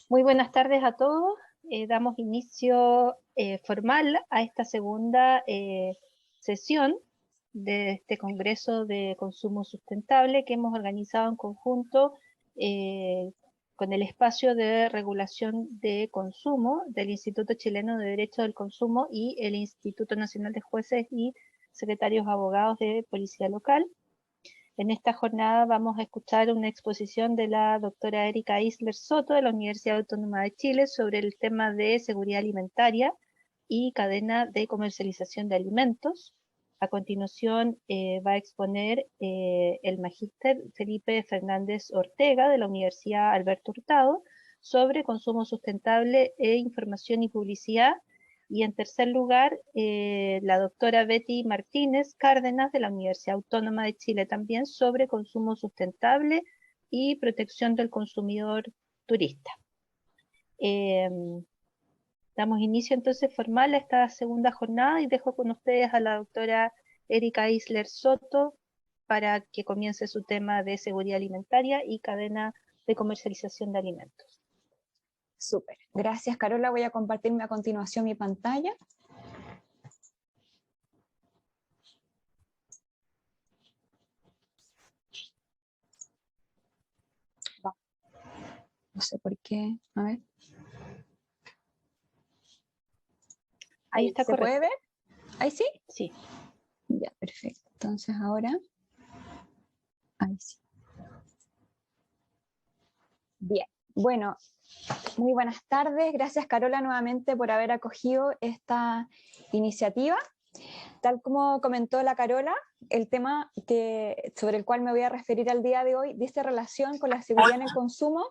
Muy buenas tardes a todos. Damos inicio formal a esta segunda sesión de este Congreso de Consumo Sustentable que hemos organizado en conjunto eh, con el Espacio de Regulación de Consumo del Instituto Chileno de Derecho del Consumo y el Instituto Nacional de Jueces y Secretarios Abogados de Policía Local. En esta jornada vamos a escuchar una exposición de la doctora Erika Isler Soto de la Universidad Autónoma de Chile sobre el tema de seguridad alimentaria y cadena de comercialización de alimentos. A continuación va a exponer el magíster Felipe Fernández Ortega de la Universidad Alberto Hurtado sobre consumo sustentable e información y publicidad. Y en tercer lugar, la doctora Betty Martínez Cárdenas de la Universidad Autónoma de Chile también sobre consumo sustentable y protección del consumidor turista. Damos inicio entonces formal a esta segunda jornada y dejo con ustedes a la doctora Erika Isler Soto para que comience su tema de seguridad alimentaria y cadena de comercialización de alimentos. Súper. Gracias, Carola. Voy a compartirme a continuación mi pantalla. No sé por qué. A ver. Ahí está ¿Se correcto. puede ver? ¿Ahí sí? Sí. Ya, perfecto. Entonces ahora. Ahí sí. Bien. Bueno, muy buenas tardes. Gracias, Carola, nuevamente por haber acogido esta iniciativa. Tal como comentó la Carola, el tema sobre el cual me voy a referir al día de hoy dice relación con la seguridad en el consumo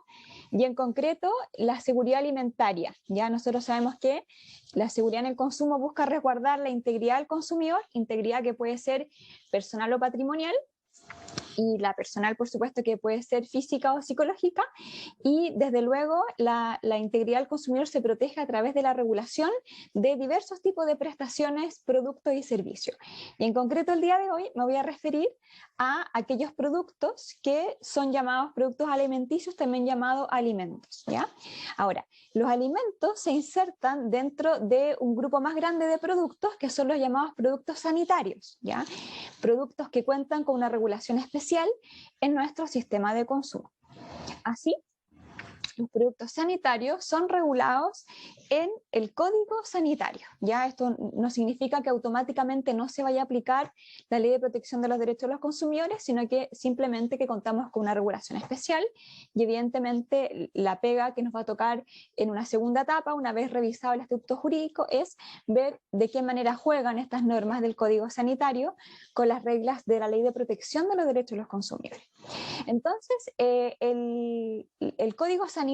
y en concreto la seguridad alimentaria. Ya nosotros sabemos que la seguridad en el consumo busca resguardar la integridad del consumidor, integridad que puede ser personal o patrimonial, y la personal, por supuesto, que puede ser física o psicológica, y desde luego la integridad del consumidor se protege a través de la regulación de diversos tipos de prestaciones, productos y servicios. Y en concreto el día de hoy me voy a referir a aquellos productos que son llamados productos alimenticios, también llamados alimentos, ¿ya? Ahora, los alimentos se insertan dentro de un grupo más grande de productos que son los llamados productos sanitarios, ¿ya? Productos que cuentan con una regulación especial en nuestro sistema de consumo. Así, los productos sanitarios son regulados en el Código Sanitario. Ya esto no significa que automáticamente no se vaya a aplicar la Ley de Protección de los Derechos de los Consumidores, sino que simplemente que contamos con una regulación especial y evidentemente la pega que nos va a tocar en una segunda etapa, una vez revisado el estatuto jurídico, es ver de qué manera juegan estas normas del Código Sanitario con las reglas de la Ley de Protección de los Derechos de los Consumidores. Entonces, el Código Sanitario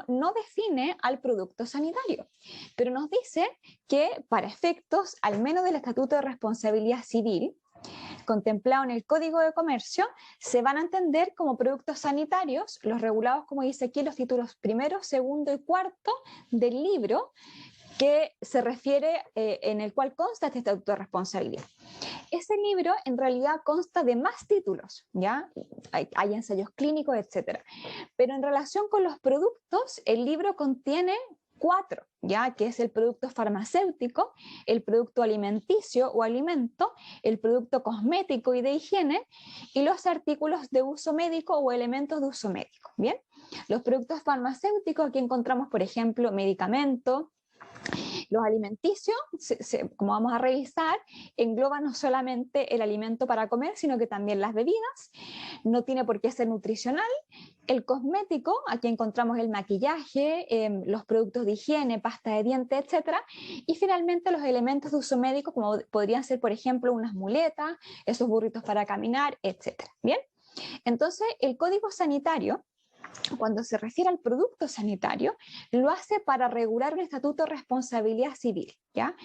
no define al producto sanitario, pero nos dice que para efectos, al menos del Estatuto de Responsabilidad Civil, contemplado en el Código de Comercio, se van a entender como productos sanitarios los regulados, como dice aquí, los títulos primero, segundo y cuarto del libro que se refiere, en el cual consta este estatuto de responsabilidad. Ese libro en realidad consta de más títulos, ¿ya? Hay ensayos clínicos, etc. Pero en relación con los productos, el libro contiene 4, ¿ya? Que es el producto farmacéutico, el producto alimenticio o alimento, el producto cosmético y de higiene, y los artículos de uso médico o elementos de uso médico, ¿bien? Los productos farmacéuticos, aquí encontramos, por ejemplo, medicamentos. Los alimenticios, como vamos a revisar, engloban no solamente el alimento para comer, sino que también las bebidas. No tiene por qué ser nutricional. El cosmético, aquí encontramos el maquillaje, los productos de higiene, pasta de dientes, etc. Y finalmente los elementos de uso médico, como podrían ser, por ejemplo, unas muletas, esos burritos para caminar, etc. ¿Bien? Entonces, el Código Sanitario, cuando se refiere al producto sanitario, lo hace para regular un estatuto de responsabilidad civil, ¿ya?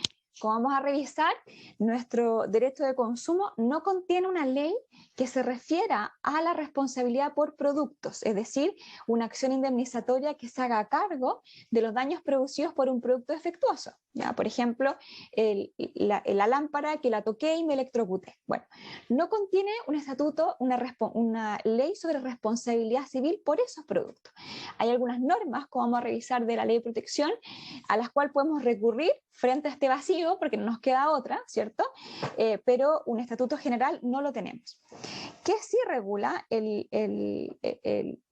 como vamos a revisar, nuestro derecho de consumo no contiene una ley que se refiera a la responsabilidad por productos, es decir, una acción indemnizatoria que se haga a cargo de los daños producidos por un producto defectuoso. ¿Ya? Por ejemplo, la lámpara que la toqué y me electrocuté. Bueno, no contiene un estatuto, una ley sobre responsabilidad civil por esos productos. Hay algunas normas, como vamos a revisar, de la ley de protección, a las cuales podemos recurrir frente a este vacío, porque no nos queda otra, ¿cierto? Pero un estatuto general no lo tenemos. ¿Qué sí regula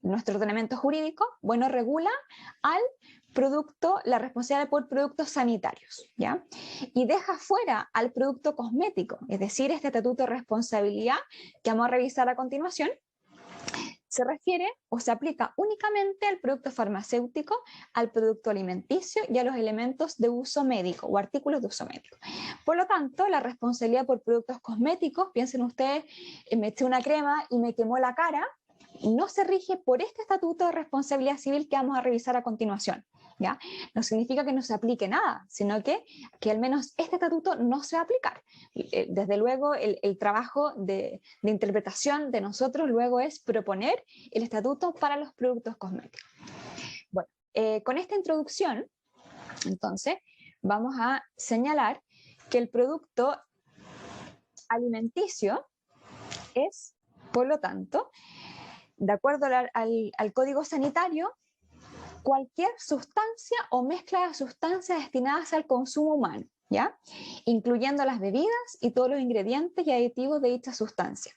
nuestro ordenamiento jurídico? Bueno, regula al producto, la responsabilidad por productos sanitarios, ¿ya? Y deja fuera al producto cosmético, es decir, este estatuto de responsabilidad que vamos a revisar a continuación, se refiere o se aplica únicamente al producto farmacéutico, al producto alimenticio y a los elementos de uso médico o artículos de uso médico. Por lo tanto, la responsabilidad por productos cosméticos, piensen ustedes, me eché una crema y me quemó la cara, no se rige por este estatuto de responsabilidad civil que vamos a revisar a continuación. ¿Ya? No significa que no se aplique nada, sino que al menos este estatuto no se va a aplicar. Desde luego, el trabajo de interpretación de nosotros luego es proponer el estatuto para los productos cosméticos. Bueno, con esta introducción, entonces, vamos a señalar que el producto alimenticio es, por lo tanto, de acuerdo al Código Sanitario, cualquier sustancia o mezcla de sustancias destinadas al consumo humano, ¿ya? Incluyendo las bebidas y todos los ingredientes y aditivos de dicha sustancia.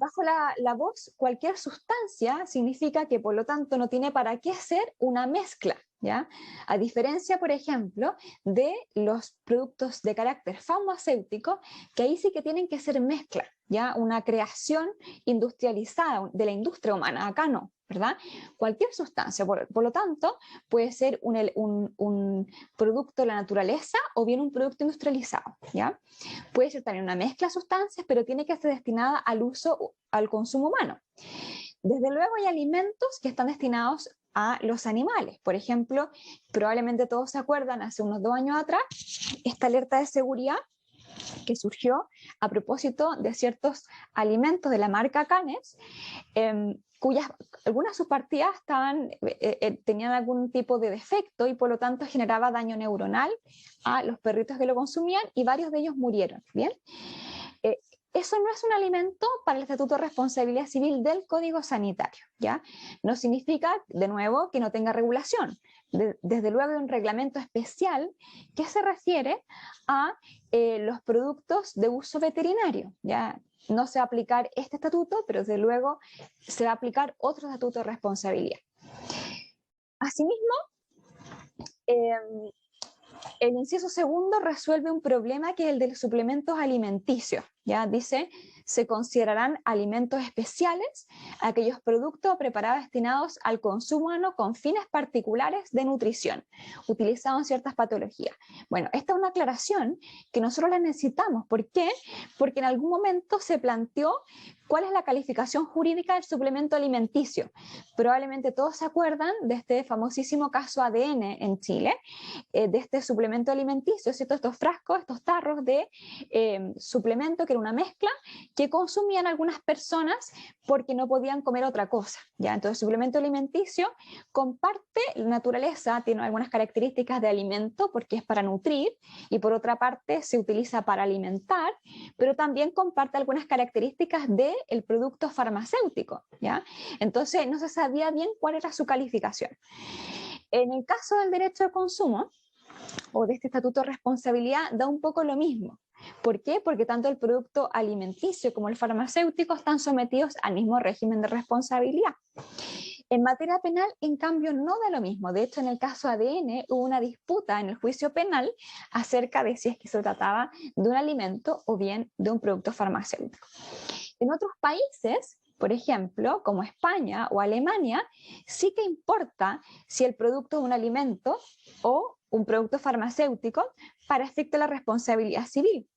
Bajo la voz, cualquier sustancia significa que, por lo tanto, no tiene para qué ser una mezcla, ¿ya? A diferencia, por ejemplo, de los productos de carácter farmacéutico, que ahí sí que tienen que ser mezcla, ¿ya? Una creación industrializada de la industria humana, acá no, ¿verdad? Cualquier sustancia, por lo tanto, puede ser un producto de la naturaleza o bien un producto industrializado, ¿ya? Puede ser también una mezcla de sustancias, pero tiene que ser destinada al uso, al consumo humano. Desde luego hay alimentos que están destinados a los animales. Por ejemplo, probablemente todos se acuerdan, hace unos 2 años atrás, esta alerta de seguridad que surgió a propósito de ciertos alimentos de la marca Canes, cuyas algunas subpartidas tenían algún tipo de defecto y por lo tanto generaba daño neuronal a los perritos que lo consumían y varios de ellos murieron. ¿Bien? Eso no es un alimento para el Estatuto de Responsabilidad Civil del Código Sanitario, ¿ya? No significa, de nuevo, que no tenga regulación. Desde luego hay un reglamento especial que se refiere a los productos de uso veterinario, ¿ya? No se va a aplicar este estatuto, pero desde luego se va a aplicar otro estatuto de responsabilidad. Asimismo, el inciso segundo resuelve un problema que es el de los suplementos alimenticios. Ya dice, se considerarán alimentos especiales aquellos productos o preparados destinados al consumo humano con fines particulares de nutrición, utilizados en ciertas patologías. Bueno, esta es una aclaración que nosotros la necesitamos. ¿Por qué? Porque en algún momento se planteó cuál es la calificación jurídica del suplemento alimenticio. Probablemente todos se acuerdan de este famosísimo caso ADN en Chile, de este suplemento alimenticio, ¿cierto? Estos frascos, estos tarros de suplemento que era una mezcla que consumían algunas personas porque no podían comer otra cosa, ¿ya? Entonces el suplemento alimenticio comparte la naturaleza, tiene algunas características de alimento porque es para nutrir y por otra parte se utiliza para alimentar, pero también comparte algunas características del producto farmacéutico, ¿ya? Entonces no se sabía bien cuál era su calificación. En el caso del derecho de consumo o de este estatuto de responsabilidad da un poco lo mismo. ¿Por qué? Porque tanto el producto alimenticio como el farmacéutico están sometidos al mismo régimen de responsabilidad. En materia penal, en cambio, no da lo mismo. De hecho, en el caso ADN hubo una disputa en el juicio penal acerca de si es que se trataba de un alimento o bien de un producto farmacéutico. En otros países, por ejemplo, como España o Alemania, sí que importa si el producto es un alimento o un producto farmacéutico para efecto de la responsabilidad civil.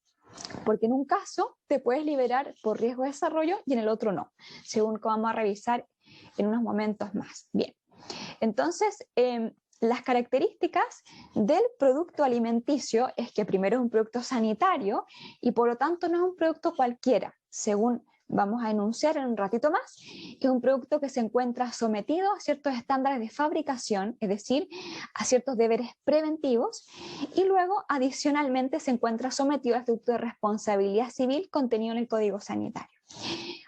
Porque en un caso te puedes liberar por riesgo de desarrollo y en el otro no, según como vamos a revisar en unos momentos más. Bien, entonces las características del producto alimenticio es que primero es un producto sanitario y por lo tanto no es un producto cualquiera, según vamos a enunciar en un ratito más. Es un producto que se encuentra sometido a ciertos estándares de fabricación, es decir, a ciertos deberes preventivos, y luego adicionalmente se encuentra sometido al Estatuto de Responsabilidad Civil contenido en el Código Sanitario.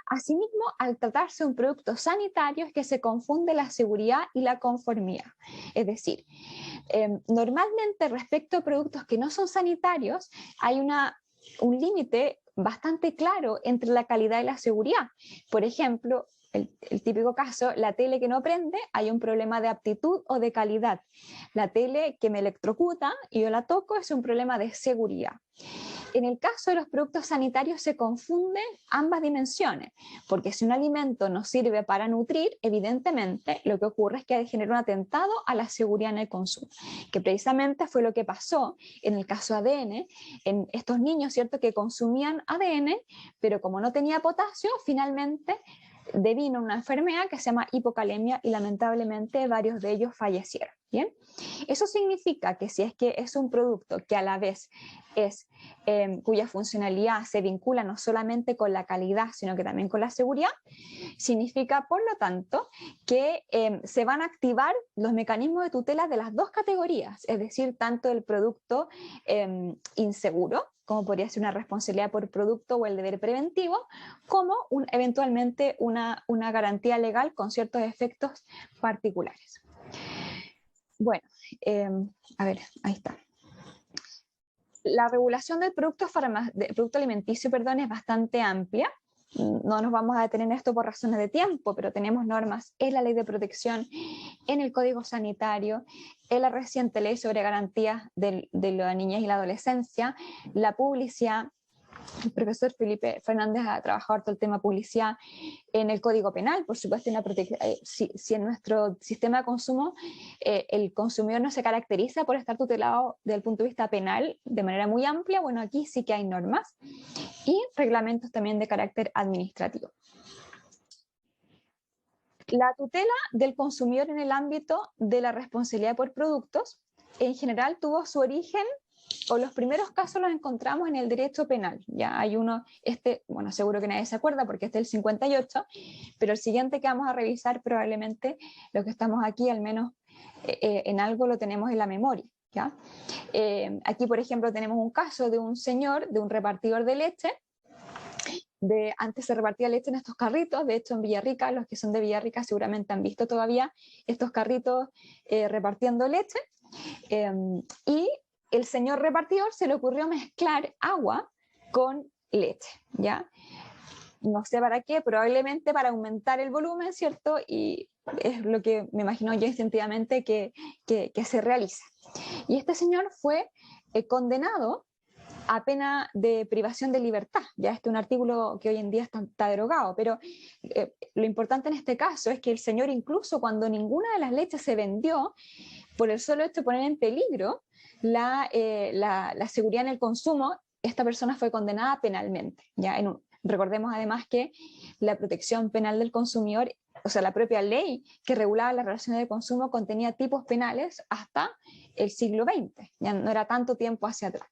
Asimismo, al tratarse de un producto sanitario es que se confunde la seguridad y la conformidad. Es decir, normalmente respecto a productos que no son sanitarios hay un límite bastante claro entre la calidad y la seguridad. Por ejemplo, el típico caso, la tele que no prende, hay un problema de aptitud o de calidad. La tele que me electrocuta y yo la toco es un problema de seguridad. En el caso de los productos sanitarios se confunden ambas dimensiones, porque si un alimento nos sirve para nutrir, evidentemente lo que ocurre es que genera un atentado a la seguridad en el consumo, que precisamente fue lo que pasó en el caso ADN, en estos niños, ¿cierto?, que consumían ADN, pero como no tenía potasio, finalmente devino una enfermedad que se llama hipocalemia y lamentablemente varios de ellos fallecieron. ¿Bien? Eso significa que si es que es un producto que a la vez es cuya funcionalidad se vincula no solamente con la calidad, sino que también con la seguridad, significa, por lo tanto, que se van a activar los mecanismos de tutela de las dos categorías, es decir, tanto el producto inseguro, como podría ser una responsabilidad por producto o el deber preventivo, como eventualmente una garantía legal con ciertos efectos particulares. Bueno, a ver, ahí está. La regulación del producto alimenticio, perdón, es bastante amplia. No nos vamos a detener en esto por razones de tiempo, pero tenemos normas en la Ley de Protección, en el Código Sanitario, en la reciente Ley sobre Garantías de la Niñez y la Adolescencia, la publicidad. El profesor Felipe Fernández ha trabajado todo el tema publicidad en el Código Penal, por supuesto, si en nuestro sistema de consumo el consumidor no se caracteriza por estar tutelado desde el punto de vista penal de manera muy amplia, bueno, aquí sí que hay normas y reglamentos también de carácter administrativo. La tutela del consumidor en el ámbito de la responsabilidad por productos en general tuvo su origen, o los primeros casos los encontramos en el derecho penal. Ya hay uno, bueno, seguro que nadie se acuerda porque este es el 58, pero el siguiente que vamos a revisar probablemente los que estamos aquí, al menos en algo lo tenemos en la memoria. ¿Ya? Aquí, por ejemplo, tenemos un caso de un señor, de un repartidor de leche. Antes se repartía leche en estos carritos, de hecho en Villarrica, los que son de Villarrica seguramente han visto todavía estos carritos repartiendo leche, y el señor repartidor se le ocurrió mezclar agua con leche, ¿ya? No sé para qué, probablemente para aumentar el volumen, ¿cierto? Y es lo que me imagino yo instintivamente que se realiza. Y este señor fue condenado a pena de privación de libertad. Ya este es un artículo que hoy en día está derogado, pero lo importante en este caso es que el señor, incluso cuando ninguna de las leches se vendió, por el solo hecho de poner en peligro la seguridad en el consumo, esta persona fue condenada penalmente. ¿Ya? Recordemos además que la protección penal del consumidor, o sea, la propia ley que regulaba las relaciones de consumo contenía tipos penales hasta el siglo XX, ya no era tanto tiempo hacia atrás.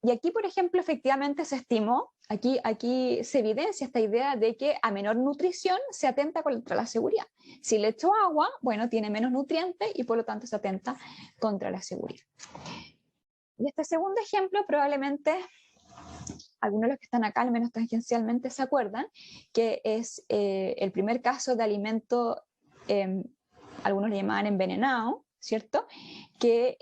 Y aquí, por ejemplo, efectivamente se estimó, aquí se evidencia esta idea de que a menor nutrición se atenta contra la seguridad. Si le echo agua, bueno, tiene menos nutrientes y por lo tanto se atenta contra la seguridad. Y este segundo ejemplo probablemente algunos de los que están acá, al menos tangencialmente, se acuerdan, que es el primer caso de alimento, algunos le llamaban envenenado, ¿cierto? Que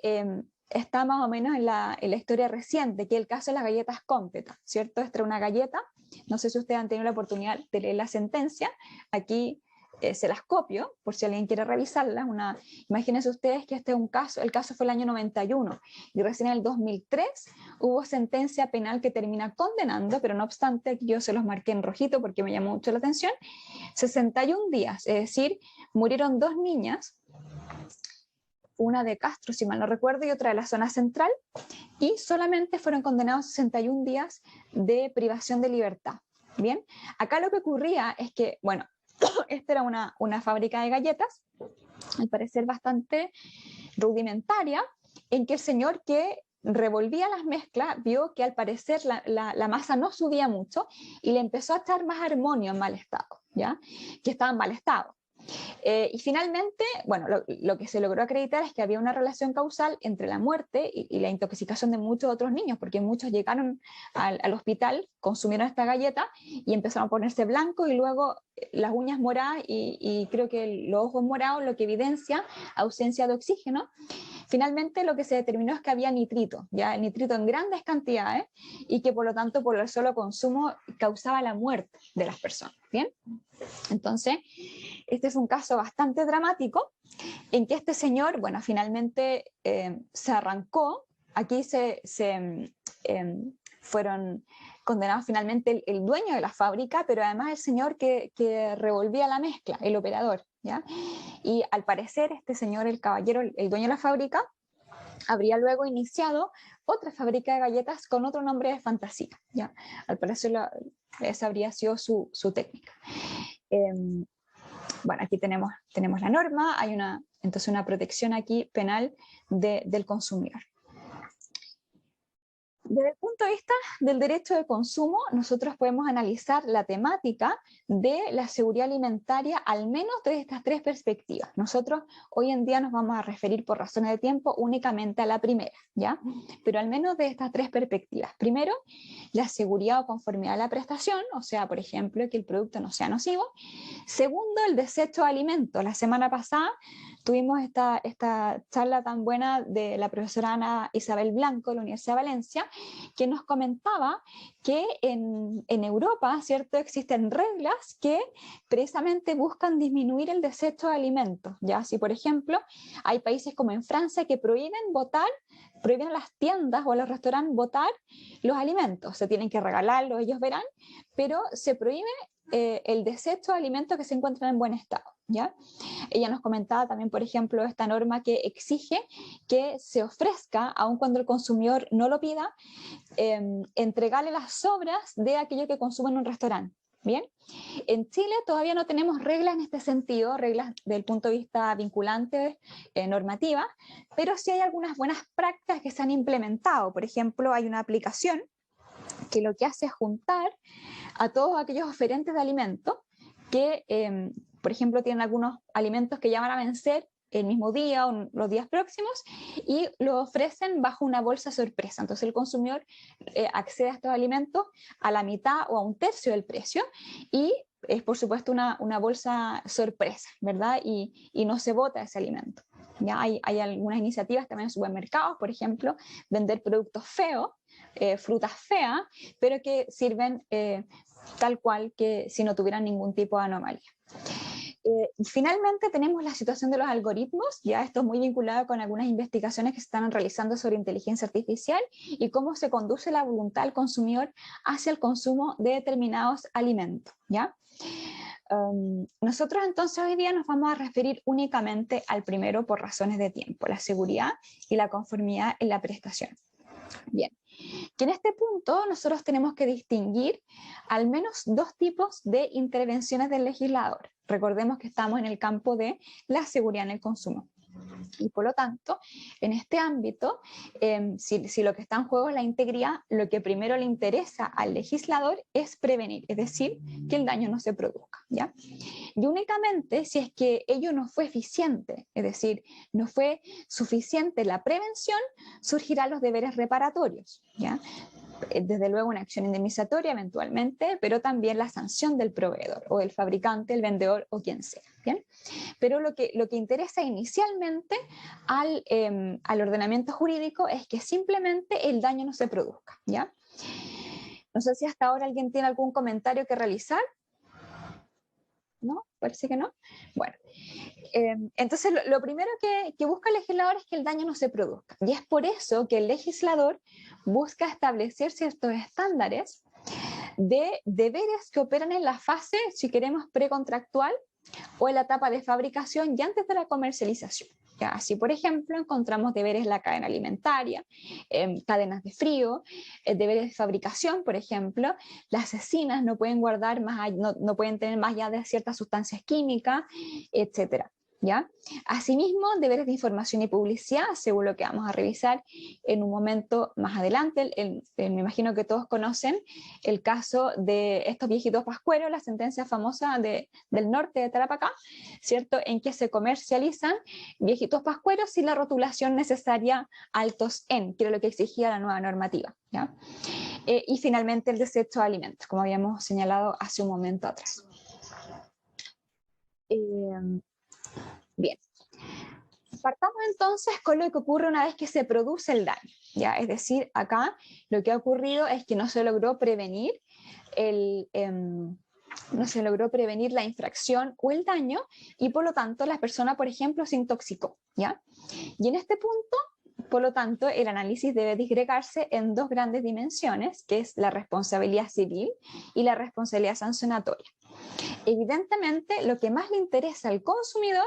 está más o menos en la historia reciente, que es el caso de las galletas Cómpeta, ¿cierto? Esta era una galleta, no sé si ustedes han tenido la oportunidad de leer la sentencia, aquí se las copio, por si alguien quiere revisarlas. Imagínense ustedes que este es un caso, el caso fue el año 91, y recién en el 2003 hubo sentencia penal que termina condenando, pero no obstante, aquí yo se los marqué en rojito porque me llamó mucho la atención, 61 días, es decir, murieron 2 niñas, una de Castro, si mal no recuerdo, y otra de la zona central, y solamente fueron condenados 61 días de privación de libertad. Bien, acá lo que ocurría es que, bueno, esta era una fábrica de galletas, al parecer bastante rudimentaria, en que el señor que revolvía las mezclas vio que al parecer la masa no subía mucho y le empezó a echar más armonio en mal estado, ¿ya? Que estaba en mal estado. Y finalmente, bueno, lo que se logró acreditar es que había una relación causal entre la muerte y la intoxicación de muchos otros niños, porque muchos llegaron al hospital, consumieron esta galleta y empezaron a ponerse blancos y luego las uñas moradas y creo que los ojos morados, lo que evidencia ausencia de oxígeno. Finalmente lo que se determinó es que había nitrito, ya nitrito en grandes cantidades y que por lo tanto por el solo consumo causaba la muerte de las personas. ¿Bien? Entonces, este es un caso bastante dramático en que este señor, bueno, finalmente se arrancó, aquí fueron condenados finalmente el dueño de la fábrica, pero además el señor que revolvía la mezcla, el operador, ¿ya? Y al parecer este señor, el caballero, el dueño de la fábrica, habría luego iniciado otra fábrica de galletas con otro nombre de fantasía, ¿ya? Al parecer esa habría sido su técnica. Bueno, aquí tenemos la norma, hay entonces una protección aquí penal del consumidor. Desde el punto de vista del derecho de consumo, nosotros podemos analizar la temática de la seguridad alimentaria al menos desde estas tres perspectivas. Nosotros hoy en día nos vamos a referir por razones de tiempo únicamente a la primera, ¿ya? Pero al menos de estas tres perspectivas. Primero, la seguridad o conformidad a la prestación, o sea, por ejemplo, que el producto no sea nocivo. Segundo, el desecho de alimentos. La semana pasada tuvimos esta charla tan buena de la profesora Ana Isabel Blanco de la Universidad de Valencia, que nos comentaba que en Europa, ¿cierto?, existen reglas que precisamente buscan disminuir el desecho de alimentos. ¿Ya? Si, por ejemplo, hay países como en Francia que prohíben a las tiendas o a los restaurantes botar los alimentos, se tienen que regalarlos, ellos verán, pero se prohíbe el desecho de alimentos que se encuentran en buen estado, ¿ya? Ella nos comentaba también, por ejemplo, esta norma que exige que se ofrezca, aun cuando el consumidor no lo pida, entregarle las sobras de aquello que consume en un restaurante. Bien, en Chile todavía no tenemos reglas en este sentido, reglas del punto de vista vinculante, normativa, pero sí hay algunas buenas prácticas que se han implementado. Por ejemplo, hay una aplicación que lo que hace es juntar a todos aquellos oferentes de alimentos que, por ejemplo, tienen algunos alimentos que ya van a vencer el mismo día o los días próximos y lo ofrecen bajo una bolsa sorpresa. Entonces el consumidor accede a estos alimentos a la mitad o a un tercio del precio y es por supuesto una bolsa sorpresa, ¿verdad? Y no se bota ese alimento. Ya hay algunas iniciativas también en supermercados, por ejemplo, vender productos feos, frutas feas, pero que sirven tal cual que si no tuvieran ningún tipo de anomalía. Finalmente tenemos la situación de los algoritmos, ya esto es muy vinculado con algunas investigaciones que se están realizando sobre inteligencia artificial y cómo se conduce la voluntad del consumidor hacia el consumo de determinados alimentos, ¿ya? Nosotros entonces hoy día nos vamos a referir únicamente al primero por razones de tiempo, la seguridad y la conformidad en la prestación. Bien, que en este punto nosotros tenemos que distinguir al menos dos tipos de intervenciones del legislador. Recordemos que estamos en el campo de la seguridad en el consumo. Y por lo tanto, en este ámbito, si lo que está en juego es la integridad, lo que primero le interesa al legislador es prevenir, es decir, que el daño no se produzca, ¿ya? Y únicamente si es que ello no fue eficiente, es decir, no fue suficiente la prevención, surgirán los deberes reparatorios, ¿ya? Desde luego una acción indemnizatoria eventualmente, pero también la sanción del proveedor o del fabricante, el vendedor o quien sea, ¿bien? Pero lo que interesa inicialmente al ordenamiento jurídico es que simplemente el daño no se produzca, ¿ya? No sé si hasta ahora alguien tiene algún comentario que realizar. ¿No? Parece que no. Bueno, entonces lo primero que busca el legislador es que el daño no se produzca. Y es por eso que el legislador busca establecer ciertos estándares de deberes que operan en la fase, si queremos, precontractual o en la etapa de fabricación y antes de la comercialización. ¿Ya? Así, por ejemplo, encontramos deberes en la cadena alimentaria, cadenas de frío, deberes de fabricación, por ejemplo. Las cecinas no pueden guardar no pueden tener más allá de ciertas sustancias químicas, etc. ¿ya? Asimismo, deberes de información y publicidad, según lo que vamos a revisar en un momento más adelante. Me imagino que todos conocen el caso de estos viejitos pascueros, la sentencia famosa del norte de Tarapacá, ¿cierto? En que se comercializan viejitos pascueros sin la rotulación necesaria altos en, que era lo que exigía la nueva normativa, ¿ya? Y finalmente el desecho de alimentos, como habíamos señalado hace un momento atrás. Bien, partamos entonces con lo que ocurre una vez que se produce el daño, ¿ya? Es decir, acá lo que ha ocurrido es que no se logró prevenir la infracción o el daño y por lo tanto la persona, por ejemplo, se intoxicó, ¿ya? Y en este punto, por lo tanto, el análisis debe disgregarse en dos grandes dimensiones, que es la responsabilidad civil y la responsabilidad sancionatoria. Evidentemente, lo que más le interesa al consumidor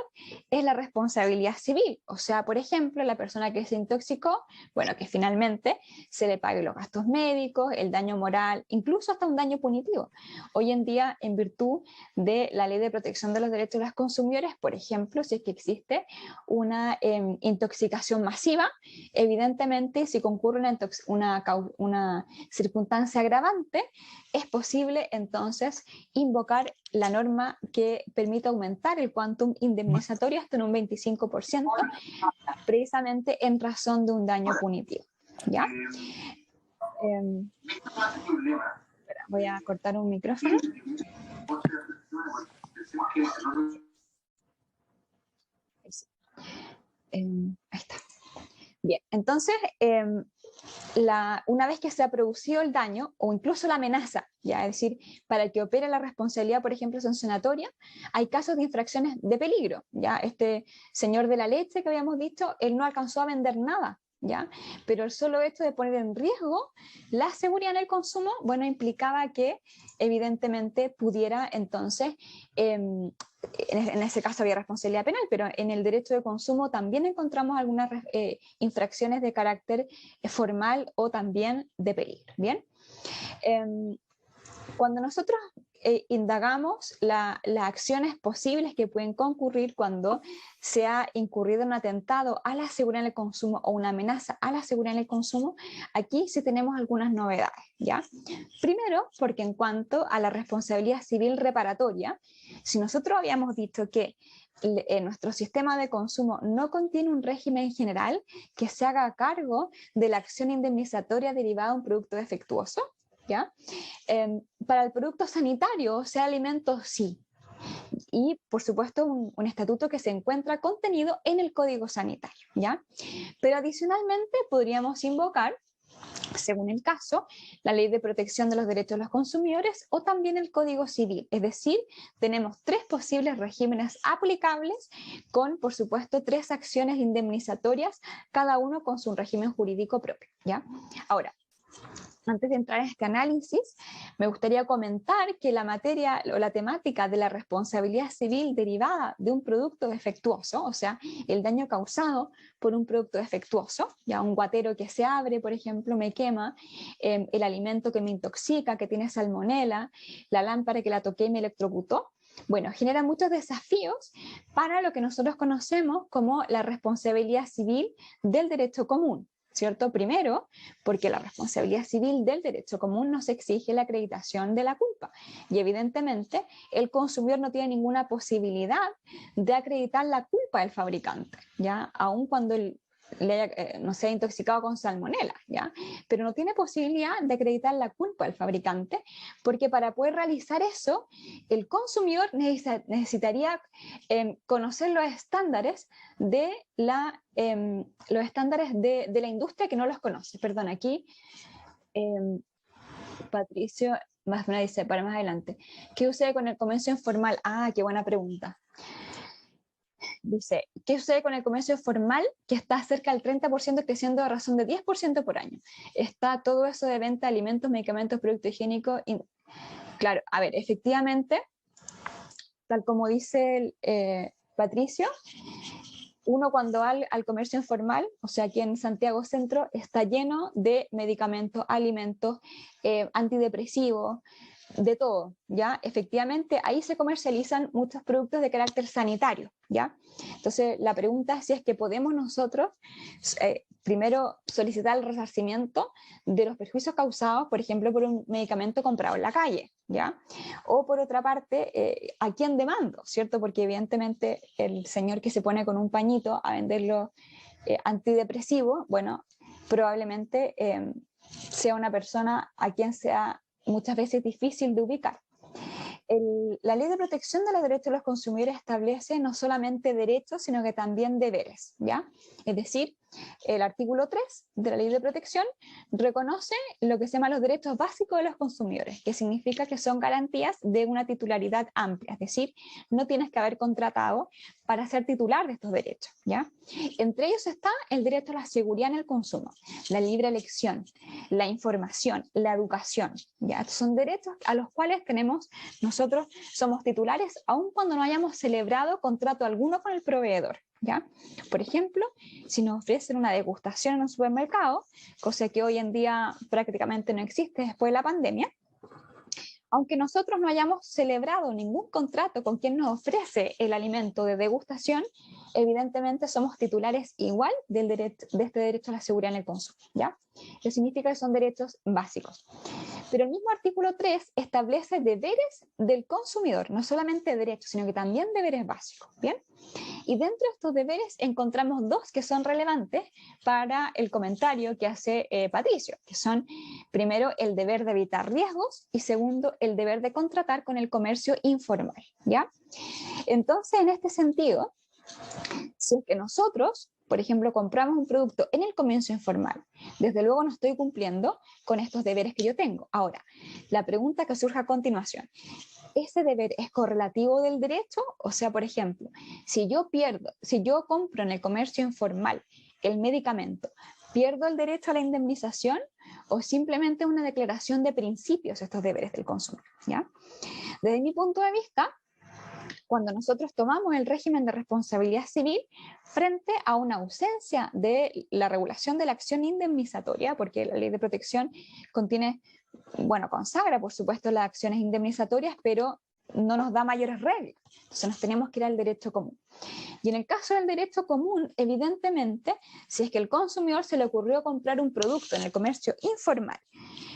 es la responsabilidad civil. O sea, por ejemplo, la persona que se intoxicó, bueno, que finalmente se le pague los gastos médicos, el daño moral, incluso hasta un daño punitivo. Hoy en día, en virtud de la Ley de Protección de los Derechos de los Consumidores, por ejemplo, si es que existe una intoxicación masiva, evidentemente, si concurre una circunstancia agravante, es posible entonces invocar la norma que permite aumentar el quantum indemnizatorio hasta en un 25%, precisamente en razón de un daño punitivo, ¿ya? Espera, voy a cortar un micrófono. Ahí está. Bien, entonces, una vez que se ha producido el daño o incluso la amenaza, ¿ya? Es decir, para que opere la responsabilidad, por ejemplo, sancionatoria, hay casos de infracciones de peligro, ¿ya? Este señor de la leche que habíamos dicho, él no alcanzó a vender nada, ¿ya? Pero el solo hecho de poner en riesgo la seguridad en el consumo, bueno, implicaba que evidentemente pudiera entonces, en ese caso había responsabilidad penal, pero en el derecho de consumo también encontramos algunas infracciones de carácter formal o también de peligro, ¿bien? Cuando nosotros indagamos las acciones posibles que pueden concurrir cuando se ha incurrido un atentado a la seguridad en el consumo o una amenaza a la seguridad en el consumo, aquí sí tenemos algunas novedades, ¿ya? Primero, porque en cuanto a la responsabilidad civil reparatoria, si nosotros habíamos dicho que nuestro sistema de consumo no contiene un régimen general que se haga cargo de la acción indemnizatoria derivada de un producto defectuoso, ¿ya? Para el producto sanitario, o sea, alimentos, sí. Y, por supuesto, un estatuto que se encuentra contenido en el Código Sanitario, ¿ya? Pero adicionalmente podríamos invocar, según el caso, la Ley de Protección de los Derechos de los Consumidores o también el Código Civil. Es decir, tenemos tres posibles regímenes aplicables con, por supuesto, tres acciones indemnizatorias, cada uno con su régimen jurídico propio, ¿ya? Ahora, antes de entrar en este análisis, me gustaría comentar que la materia o la temática de la responsabilidad civil derivada de un producto defectuoso, o sea, el daño causado por un producto defectuoso, ya un guatero que se abre, por ejemplo, me quema, el alimento que me intoxica, que tiene salmonela, la lámpara que la toqué y me electrocutó, bueno, genera muchos desafíos para lo que nosotros conocemos como la responsabilidad civil del derecho común, ¿cierto? Primero, porque la responsabilidad civil del derecho común nos exige la acreditación de la culpa y evidentemente el consumidor no tiene ninguna posibilidad de acreditar la culpa del fabricante, ¿ya? Aun cuando no sea intoxicado con salmonela, ¿ya? Pero no tiene posibilidad de acreditar la culpa del fabricante porque para poder realizar eso el consumidor necesitaría conocer los estándares de la industria que no los conoce. Perdón, aquí Patricio más me dice para más adelante. ¿Qué sucede con el comercio informal? Ah, qué buena pregunta. Dice, ¿qué sucede con el comercio formal que está cerca del 30% creciendo a razón de 10% por año? Está todo eso de venta de alimentos, medicamentos, productos higiénicos. Claro, a ver, efectivamente, tal como dice Patricio, uno cuando va al comercio informal, o sea, aquí en Santiago Centro, está lleno de medicamentos, alimentos, antidepresivos, de todo, ¿ya? Efectivamente, ahí se comercializan muchos productos de carácter sanitario, ¿ya? Entonces, la pregunta es si es que podemos nosotros, primero, solicitar el resarcimiento de los perjuicios causados, por ejemplo, por un medicamento comprado en la calle, ¿ya? O por otra parte, ¿a quién demando, cierto? Porque evidentemente el señor que se pone con un pañito a venderlo antidepresivo, bueno, probablemente sea una persona a quien sea muchas veces difícil de ubicar. La Ley de Protección de los Derechos de los Consumidores establece no solamente derechos, sino que también deberes, ¿ya? Es decir, el artículo 3 de la Ley de Protección reconoce lo que se llama los derechos básicos de los consumidores, que significa que son garantías de una titularidad amplia, es decir, no tienes que haber contratado para ser titular de estos derechos, ¿ya? Entre ellos está el derecho a la seguridad en el consumo, la libre elección, la información, la educación, ¿ya? Estos son derechos a los cuales nosotros somos titulares aun cuando no hayamos celebrado contrato alguno con el proveedor, ¿ya? Por ejemplo, si nos ofrecen una degustación en un supermercado, cosa que hoy en día prácticamente no existe después de la pandemia, aunque nosotros no hayamos celebrado ningún contrato con quien nos ofrece el alimento de degustación, evidentemente somos titulares igual de este derecho a la seguridad en el consumo, ¿ya? Eso significa que son derechos básicos. Pero el mismo artículo 3 establece deberes del consumidor, no solamente derechos, sino que también deberes básicos, ¿bien? Y dentro de estos deberes encontramos dos que son relevantes para el comentario que hace Patricio, que son, primero, el deber de evitar riesgos y segundo, el deber de contratar con el comercio informal, ¿ya? Entonces, en este sentido, si es que nosotros, por ejemplo, compramos un producto en el comercio informal, desde luego no estoy cumpliendo con estos deberes que yo tengo. Ahora, la pregunta que surge a continuación, ¿ese deber es correlativo del derecho? O sea, por ejemplo, si yo compro en el comercio informal el medicamento, ¿pierdo el derecho a la indemnización o simplemente una declaración de principios estos deberes del consumidor? ¿Ya? Desde mi punto de vista, cuando nosotros tomamos el régimen de responsabilidad civil frente a una ausencia de la regulación de la acción indemnizatoria, porque la ley de protección consagra, por supuesto, las acciones indemnizatorias, pero no nos da mayores reglas. Entonces nos tenemos que ir al derecho común. Y en el caso del derecho común, evidentemente, si es que el consumidor se le ocurrió comprar un producto en el comercio informal,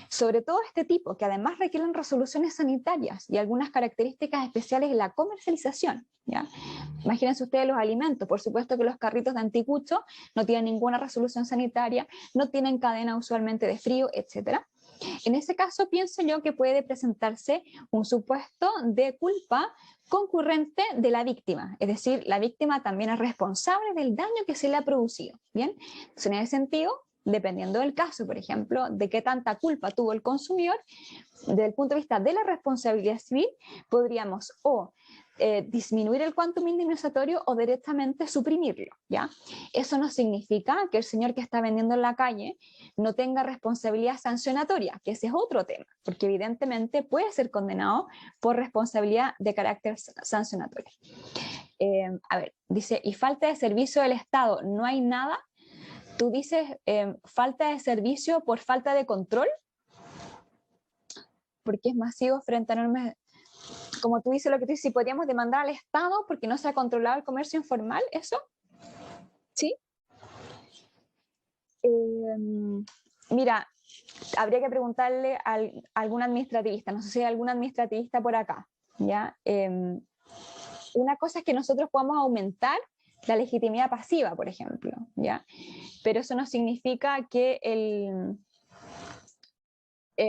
sobre todo este tipo, que además requieren resoluciones sanitarias y algunas características especiales en la comercialización, ¿ya? Imagínense ustedes los alimentos, por supuesto que los carritos de anticucho no tienen ninguna resolución sanitaria, no tienen cadena usualmente de frío, etc. En ese caso pienso yo que puede presentarse un supuesto de culpa concurrente de la víctima, es decir, la víctima también es responsable del daño que se le ha producido, ¿bien? Entonces, en ese sentido, dependiendo del caso, por ejemplo, de qué tanta culpa tuvo el consumidor, desde el punto de vista de la responsabilidad civil, podríamos disminuir el quantum indemnizatorio o directamente suprimirlo, ¿ya? Eso no significa que el señor que está vendiendo en la calle no tenga responsabilidad sancionatoria, que ese es otro tema, porque evidentemente puede ser condenado por responsabilidad de carácter sancionatorio. A ver, dice, y falta de servicio del Estado, ¿no hay nada? Tú dices falta de servicio por falta de control, porque es masivo frente a normas, como tú dices, lo que tú dices, si podríamos demandar al Estado porque no se ha controlado el comercio informal, ¿eso? ¿Sí? Mira, habría que preguntarle a algún administrativista, no sé si hay algún administrativista por acá, ¿ya? Una cosa es que nosotros podamos aumentar la legitimidad pasiva, por ejemplo, ¿ya? Pero eso no significa que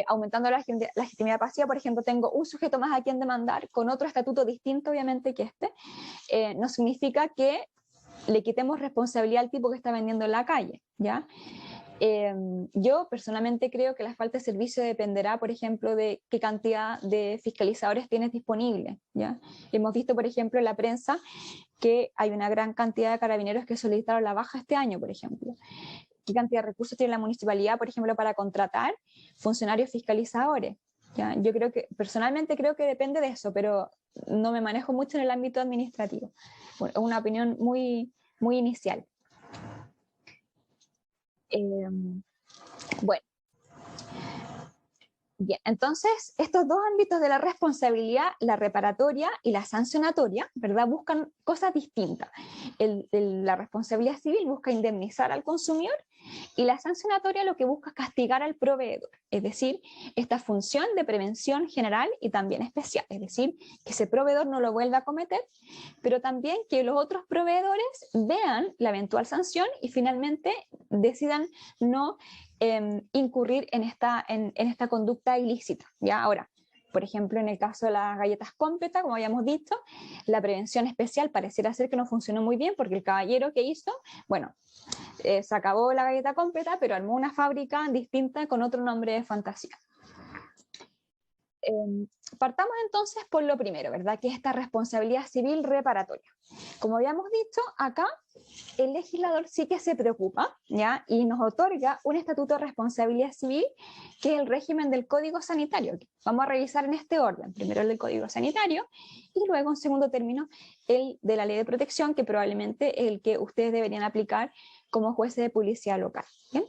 aumentando la legitimidad pasiva, por ejemplo, tengo un sujeto más a quien demandar, con otro estatuto distinto, obviamente, que no significa que le quitemos responsabilidad al tipo que está vendiendo en la calle, ¿ya? Yo personalmente creo que la falta de servicio dependerá, por ejemplo, de qué cantidad de fiscalizadores tienes disponibles, ¿ya? Hemos visto, por ejemplo, en la prensa que hay una gran cantidad de carabineros que solicitaron la baja este año, por ejemplo. ¿Qué cantidad de recursos tiene la municipalidad, por ejemplo, para contratar funcionarios fiscalizadores? ¿Ya? Yo personalmente creo que depende de eso, pero no me manejo mucho en el ámbito administrativo. Bueno, es una opinión muy, muy inicial. Bueno, Bien, entonces estos dos ámbitos de la responsabilidad, la reparatoria y la sancionatoria, ¿verdad? Buscan cosas distintas. La responsabilidad civil busca indemnizar al consumidor y la sancionatoria lo que busca es castigar al proveedor, es decir, esta función de prevención general y también especial, es decir, que ese proveedor no lo vuelva a cometer, pero también que los otros proveedores vean la eventual sanción y finalmente decidan no incurrir en esta conducta ilícita. ¿Ya? Ahora, por ejemplo, en el caso de las galletas Cómpleta, como habíamos dicho, la prevención especial pareciera ser que no funcionó muy bien porque el caballero que hizo, bueno, se acabó la galleta Cómpleta, pero armó una fábrica distinta con otro nombre de fantasía. Partamos entonces por lo primero, ¿verdad? Que es esta responsabilidad civil reparatoria. Como habíamos dicho, acá el legislador sí que se preocupa, ¿ya? Y nos otorga un estatuto de responsabilidad civil, que es el régimen del Código Sanitario. Vamos a revisar en este orden, primero el del Código Sanitario y luego en segundo término el de la Ley de Protección, que probablemente es el que ustedes deberían aplicar como jueces de policía local. ¿Bien?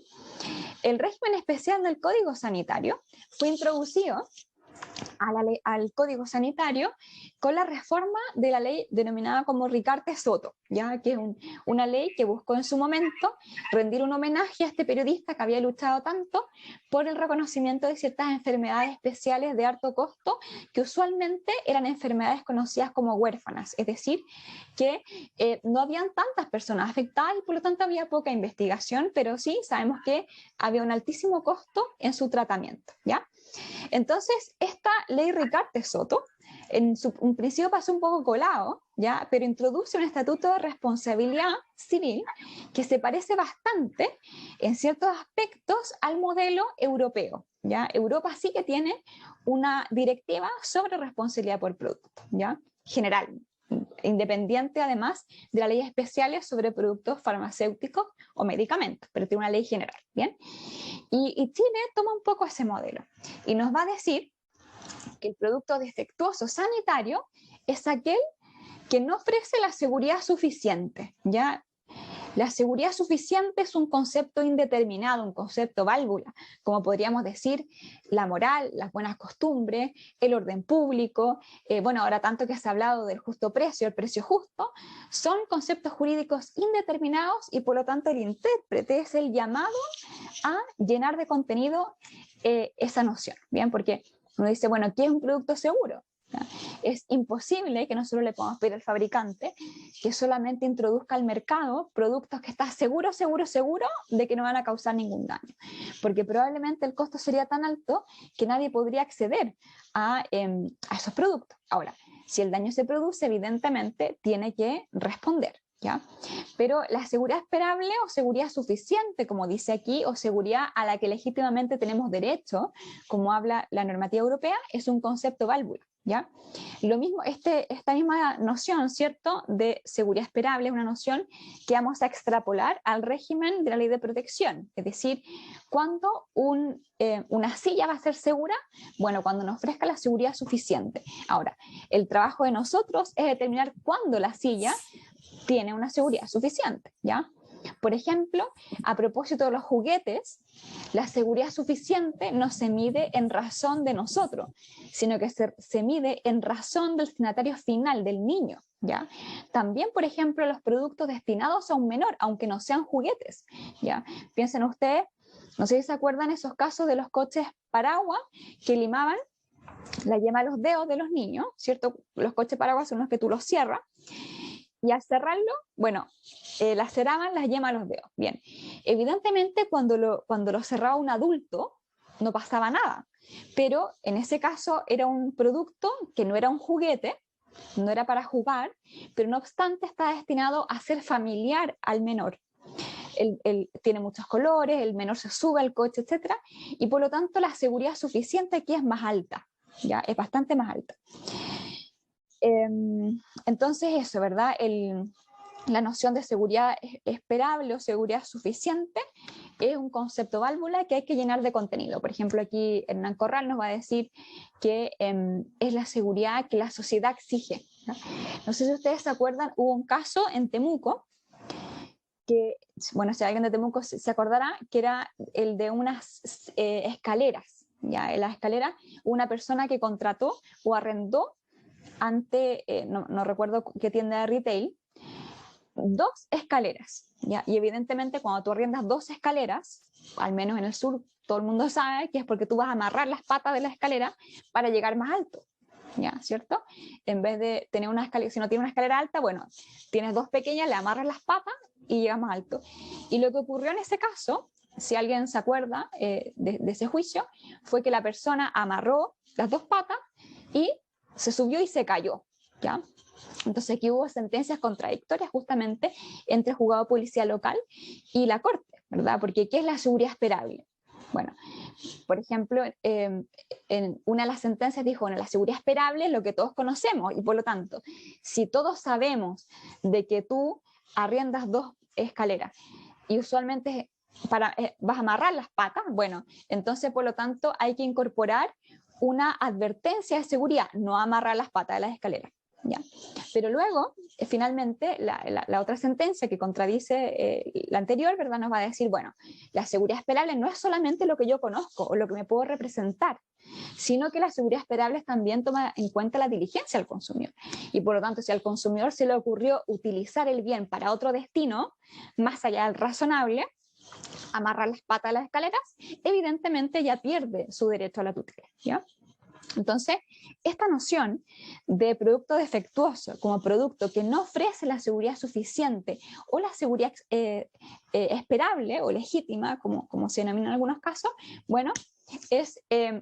El régimen especial del Código Sanitario fue introducido al Código Sanitario con la reforma de la ley denominada como Ricarte-Soto, ¿ya? Que es una ley que buscó en su momento rendir un homenaje a este periodista que había luchado tanto por el reconocimiento de ciertas enfermedades especiales de alto costo, que usualmente eran enfermedades conocidas como huérfanas, es decir, que no habían tantas personas afectadas y por lo tanto había poca investigación, pero sí sabemos que había un altísimo costo en su tratamiento, ¿ya? Entonces, esta ley Ricarte-Soto, en un principio pasó un poco colado, ¿ya? Pero introduce un estatuto de responsabilidad civil que se parece bastante en ciertos aspectos al modelo europeo, ¿ya? Europa sí que tiene una directiva sobre responsabilidad por producto, ¿ya? General, independiente además de las leyes especiales sobre productos farmacéuticos o medicamentos, pero tiene una ley general, ¿bien? Y Chile toma un poco ese modelo y nos va a decir que el producto defectuoso sanitario es aquel que no ofrece la seguridad suficiente, ¿ya? La seguridad suficiente es un concepto indeterminado, un concepto válvula, como podríamos decir la moral, las buenas costumbres, el orden público, bueno, ahora tanto que se ha hablado del justo precio, el precio justo, son conceptos jurídicos indeterminados y por lo tanto el intérprete es el llamado a llenar de contenido esa noción, ¿bien? Porque uno dice, bueno, ¿qué es un producto seguro? Es imposible que nosotros le podamos pedir al fabricante que solamente introduzca al mercado productos que está seguro de que no van a causar ningún daño, porque probablemente el costo sería tan alto que nadie podría acceder a esos productos. Ahora, si el daño se produce, evidentemente tiene que responder, ¿ya? Pero la seguridad esperable o seguridad suficiente, como dice aquí, o seguridad a la que legítimamente tenemos derecho, como habla la normativa europea, es un concepto válvula, ¿ya? Lo mismo, esta misma noción, ¿cierto?, de seguridad esperable es una noción que vamos a extrapolar al régimen de la ley de protección, es decir, cuando una silla va a ser segura, bueno, cuando nos ofrezca la seguridad suficiente. Ahora, el trabajo de nosotros es determinar cuándo la silla tiene una seguridad suficiente, ¿ya? Por ejemplo, a propósito de los juguetes, la seguridad suficiente no se mide en razón de nosotros, sino que se mide en razón del destinatario final, del niño, ¿ya? También, por ejemplo, los productos destinados a un menor, aunque no sean juguetes, ¿ya? Piensen ustedes, no sé si se acuerdan esos casos de los coches paraguas que limaban la yema de los dedos de los niños, ¿cierto? Los coches paraguas son los que tú los cierras, y al cerrarlo, bueno, laceraban las yemas de los dedos. Bien, evidentemente cuando lo cerraba un adulto no pasaba nada, pero en ese caso era un producto que no era un juguete, no era para jugar, pero no obstante está destinado a ser familiar al menor. Tiene muchos colores, el menor se sube al coche, etc. Y por lo tanto la seguridad suficiente aquí es más alta, ¿ya? Es bastante más alta. Entonces eso, ¿verdad? La noción de seguridad esperable o seguridad suficiente es un concepto válvula que hay que llenar de contenido. Por ejemplo, aquí Hernán Corral nos va a decir que es la seguridad que la sociedad exige, ¿no? No sé si ustedes se acuerdan, hubo un caso en Temuco que, bueno, si alguien de Temuco se acordará, que era el de unas escaleras, ya en la escalera, una persona que contrató o arrendó ante, no recuerdo qué tienda de retail, 2 escaleras, ¿ya? Y evidentemente cuando tú arriendas 2 escaleras, al menos en el sur, todo el mundo sabe que es porque tú vas a amarrar las patas de la escalera para llegar más alto, ¿ya? ¿Cierto? En vez de tener una escalera, si no tienes una escalera alta, bueno, tienes 2 pequeñas, le amarras las patas y llegas más alto. Y lo que ocurrió en ese caso, si alguien se acuerda de ese juicio, fue que la persona amarró las 2 patas y se subió y se cayó, ¿ya? Entonces aquí hubo sentencias contradictorias justamente entre el juzgado de policía local y la corte, ¿verdad? Porque ¿qué es la seguridad esperable? Bueno, por ejemplo, en una de las sentencias dijo, bueno, la seguridad esperable es lo que todos conocemos y por lo tanto, si todos sabemos de que tú arriendas 2 escaleras y usualmente vas a amarrar las patas, bueno, entonces por lo tanto hay que incorporar una advertencia de seguridad, no amarrar las patas de las escaleras. ¿Ya? Pero luego, finalmente, la otra sentencia que contradice la anterior, ¿verdad? Nos va a decir, bueno, la seguridad esperable no es solamente lo que yo conozco o lo que me puedo representar, sino que la seguridad esperable también toma en cuenta la diligencia del consumidor. Y por lo tanto, si al consumidor se le ocurrió utilizar el bien para otro destino, más allá del razonable, amarrar las patas de las escaleras, evidentemente ya pierde su derecho a la tutela, ¿ya? Entonces, esta noción de producto defectuoso como producto que no ofrece la seguridad suficiente o la seguridad esperable o legítima, como se denomina en algunos casos, bueno, es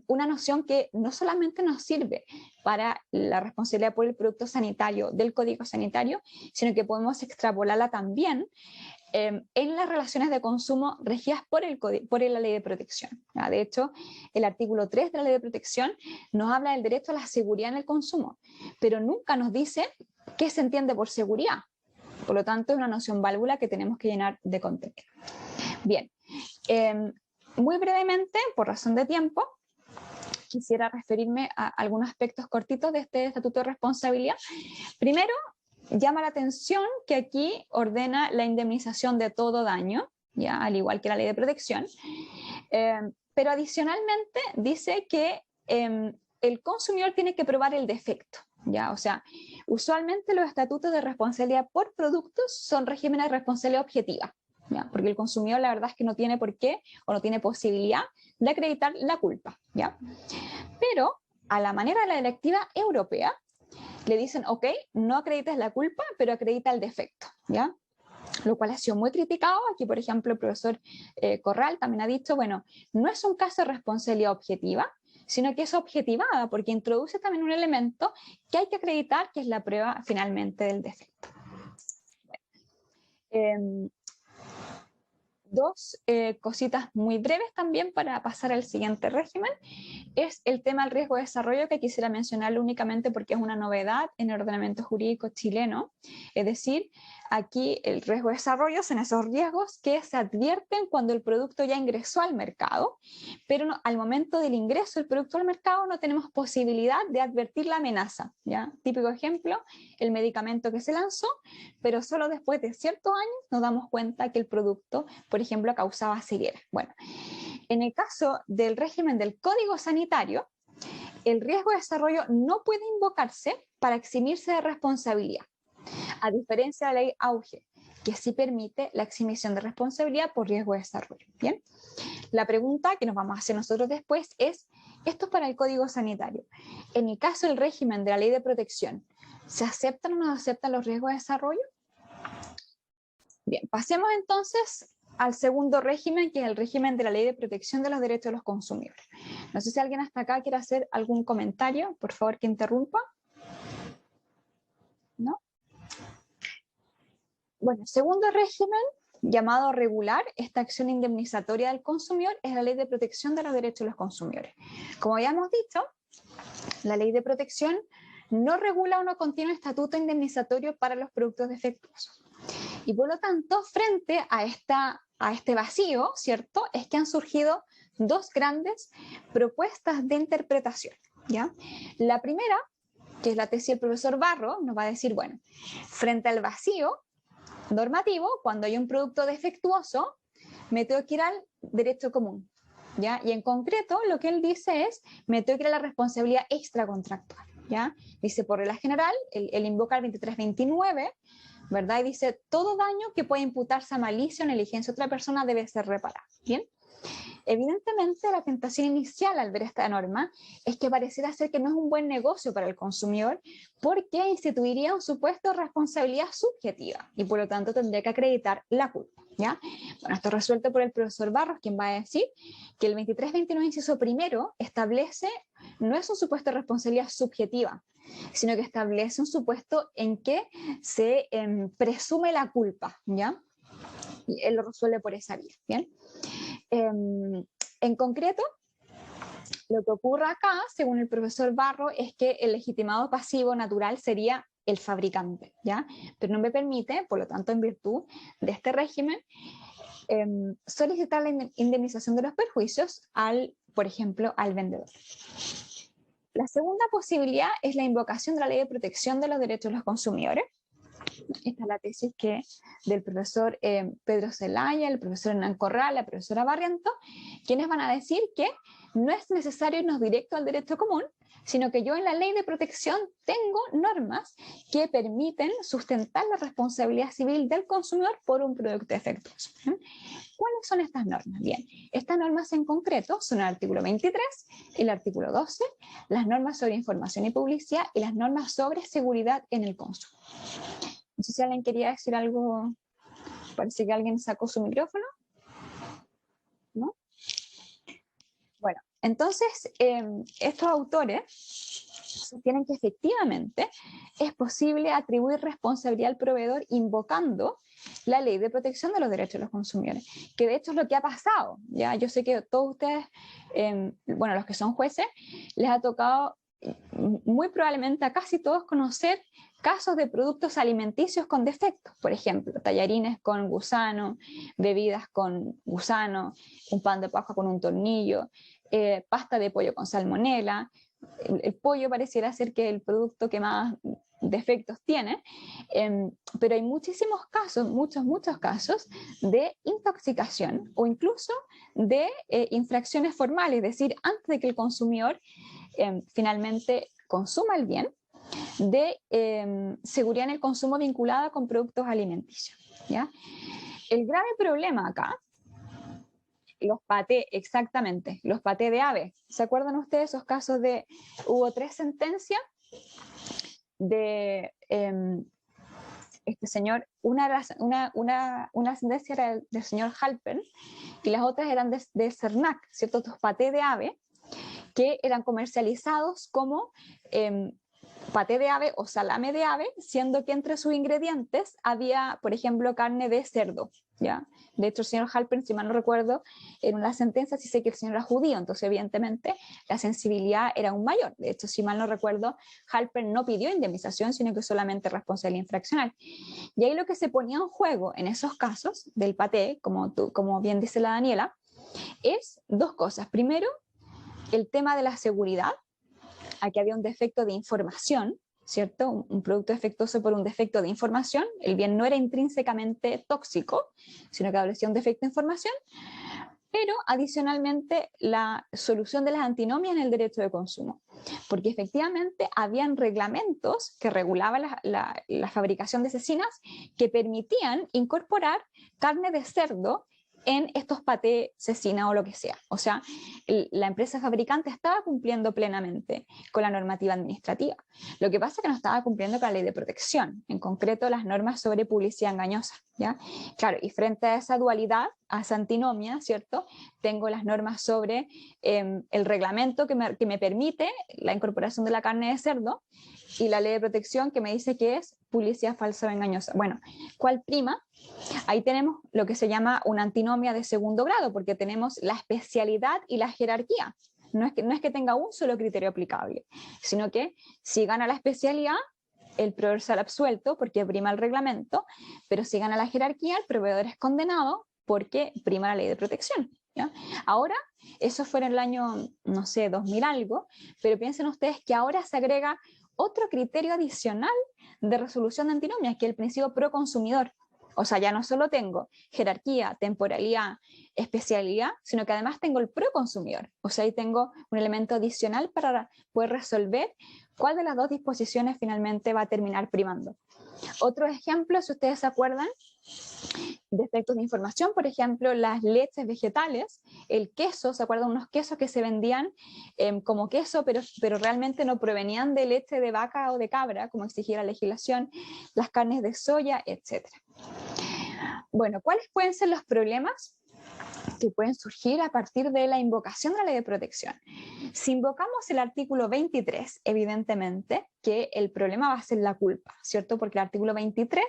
una noción que no solamente nos sirve para la responsabilidad por el producto sanitario del Código Sanitario, sino que podemos extrapolarla también en las relaciones de consumo regidas por la ley de protección. ¿Ya? De hecho, el artículo 3 de la ley de protección nos habla del derecho a la seguridad en el consumo, pero nunca nos dice qué se entiende por seguridad. Por lo tanto, es una noción válvula que tenemos que llenar de contenido. Bien, muy brevemente, por razón de tiempo, quisiera referirme a algunos aspectos cortitos de este Estatuto de Responsabilidad. Primero, llama la atención que aquí ordena la indemnización de todo daño, ¿ya? Al igual que la ley de protección, pero adicionalmente dice que el consumidor tiene que probar el defecto, ¿ya? O sea, usualmente los estatutos de responsabilidad por productos son regímenes de responsabilidad objetiva, ¿ya? Porque el consumidor la verdad es que no tiene por qué o no tiene posibilidad de acreditar la culpa, ¿ya? Pero a la manera de la directiva europea, le dicen, ok, no acredites la culpa, pero acredita el defecto, ¿ya? Lo cual ha sido muy criticado. Aquí, por ejemplo, el profesor Corral también ha dicho, bueno, no es un caso de responsabilidad objetiva, sino que es objetivada, porque introduce también un elemento que hay que acreditar, que es la prueba finalmente del defecto. Bueno, 2 cositas muy breves también para pasar al siguiente régimen. Es el tema del riesgo de desarrollo, que quisiera mencionarlo únicamente porque es una novedad en el ordenamiento jurídico chileno. Es decir, aquí el riesgo de desarrollo son esos riesgos que se advierten cuando el producto ya ingresó al mercado, pero no, al momento del ingreso del producto al mercado no tenemos posibilidad de advertir la amenaza, ¿ya? Típico ejemplo, el medicamento que se lanzó, pero solo después de ciertos años nos damos cuenta que el producto, por ejemplo, causaba ceguera. Bueno, en el caso del régimen del Código Sanitario, el riesgo de desarrollo no puede invocarse para eximirse de responsabilidad, a diferencia de la ley Auge, que sí permite la exhibición de responsabilidad por riesgo de desarrollo. Bien, la pregunta que nos vamos a hacer nosotros después es, esto es para el Código Sanitario. En el caso del régimen de la ley de protección, ¿se aceptan o no se aceptan los riesgos de desarrollo? Bien, pasemos entonces al segundo régimen, que es el régimen de la Ley de Protección de los Derechos de los Consumidores. No sé si alguien hasta acá quiere hacer algún comentario, por favor que interrumpa. ¿No? Bueno, segundo régimen, llamado a regular esta acción indemnizatoria del consumidor, es la Ley de Protección de los Derechos de los Consumidores. Como ya hemos dicho, la Ley de Protección no regula o no contiene un estatuto indemnizatorio para los productos defectuosos. Y por lo tanto, frente a este vacío, ¿cierto?, es que han surgido 2 grandes propuestas de interpretación, ¿ya? La primera, que es la tesis del profesor Barro, nos va a decir, bueno, frente al vacío normativo, cuando hay un producto defectuoso, me tengo que ir al derecho común, ¿ya? Y en concreto lo que él dice es, me tengo que ir a la responsabilidad extracontractual, ¿ya? Dice, por regla general, él invoca el 2329, ¿verdad? Y dice, todo daño que pueda imputarse a malicia o negligencia de otra persona debe ser reparado, ¿bien? Evidentemente, la tentación inicial al ver esta norma es que pareciera ser que no es un buen negocio para el consumidor porque instituiría un supuesto de responsabilidad subjetiva y por lo tanto tendría que acreditar la culpa, ¿ya? Bueno, esto es resuelto por el profesor Barros, quien va a decir que el 2329 inciso primero establece, no es un supuesto de responsabilidad subjetiva, sino que establece un supuesto en que se presume la culpa, ¿ya? Y él lo resuelve por esa vía, ¿bien? En concreto, lo que ocurre acá, según el profesor Barro, es que el legitimado pasivo natural sería el fabricante, ¿ya? Pero no me permite, por lo tanto, en virtud de este régimen, solicitar la indemnización de los perjuicios por ejemplo, al vendedor. La segunda posibilidad es la invocación de la Ley de Protección de los Derechos de los Consumidores. Esta es la tesis del profesor Pedro Zelaya, el profesor Hernán Corral, la profesora Barriento, quienes van a decir que no es necesario irnos directo al derecho común, sino que yo en la ley de protección tengo normas que permiten sustentar la responsabilidad civil del consumidor por un producto defectuoso. ¿Cuáles son estas normas? Bien, estas normas en concreto son el artículo 23, el artículo 12, las normas sobre información y publicidad y las normas sobre seguridad en el consumo. No sé si alguien quería decir algo. Parece que alguien sacó su micrófono. ¿No? Bueno, entonces estos autores sostienen que efectivamente es posible atribuir responsabilidad al proveedor invocando la Ley de Protección de los Derechos de los Consumidores, que de hecho es lo que ha pasado. ¿Ya? Yo sé que todos ustedes, bueno, los que son jueces, les ha tocado muy probablemente a casi todos conocer casos de productos alimenticios con defectos, por ejemplo, tallarines con gusano, bebidas con gusano, un pan de paja con un tornillo, pasta de pollo con salmonela. El pollo pareciera ser que el producto que más defectos tiene, pero hay muchísimos casos, muchos casos de intoxicación o incluso de infracciones formales, es decir, antes de que el consumidor finalmente consuma el bien, de seguridad en el consumo vinculada con productos alimenticios, ¿ya? El grave problema acá, los patés, exactamente, los patés de ave. ¿Se acuerdan ustedes esos casos de, hubo 3 sentencias de este señor, una sentencia era del señor Halpern y las otras eran de Cernac, ¿cierto? Estos patés de ave que eran comercializados como paté de ave o salame de ave, siendo que entre sus ingredientes había, por ejemplo, carne de cerdo, ¿ya? De hecho, el señor Halpern, si mal no recuerdo, en una sentencia sí sé que el señor era judío, entonces evidentemente la sensibilidad era aún mayor. De hecho, si mal no recuerdo, Halpern no pidió indemnización, sino que solamente responsabilidad infraccional. Y ahí lo que se ponía en juego en esos casos del paté, como bien dice la Daniela, es 2 cosas. Primero, el tema de la seguridad. Aquí había un defecto de información, ¿cierto? Un producto defectuoso por un defecto de información. El bien no era intrínsecamente tóxico, sino que establecía un defecto de información. Pero adicionalmente la solución de las antinomias en el derecho de consumo. Porque efectivamente habían reglamentos que regulaban la fabricación de cecinas que permitían incorporar carne de cerdo en estos patés, cecina o lo que sea. O sea, la empresa fabricante estaba cumpliendo plenamente con la normativa administrativa. Lo que pasa es que no estaba cumpliendo con la ley de protección, en concreto las normas sobre publicidad engañosa, ¿ya? Claro, y frente a esa dualidad, a esa antinomia, ¿cierto? Tengo las normas sobre el reglamento que me permite la incorporación de la carne de cerdo y la ley de protección que me dice que es publicidad falsa o engañosa. Bueno, ¿cuál prima? Ahí tenemos lo que se llama una antinomia de segundo grado, porque tenemos la especialidad y la jerarquía. No es que tenga un solo criterio aplicable, sino que si gana la especialidad, el proveedor sale absuelto porque prima el reglamento, pero si gana la jerarquía, el proveedor es condenado porque prima la ley de protección, ¿ya? Ahora, eso fue en el año, no sé, 2000 algo, pero piensen ustedes que ahora se agrega otro criterio adicional de resolución de antinomias, que es el principio pro consumidor. O sea, ya no solo tengo jerarquía, temporalidad, especialidad, sino que además tengo el proconsumidor. O sea, ahí tengo un elemento adicional para poder resolver cuál de las dos disposiciones finalmente va a terminar primando. Otro ejemplo, si ustedes se acuerdan, de efectos de información, por ejemplo, las leches vegetales, el queso, ¿se acuerdan? Unos quesos que se vendían como queso, pero realmente no provenían de leche de vaca o de cabra, como exigía la legislación, las carnes de soya, etc. Bueno, ¿cuáles pueden ser los problemas que pueden surgir a partir de la invocación de la ley de protección? Si invocamos el artículo 23, evidentemente que el problema va a ser la culpa, ¿cierto? Porque el artículo 23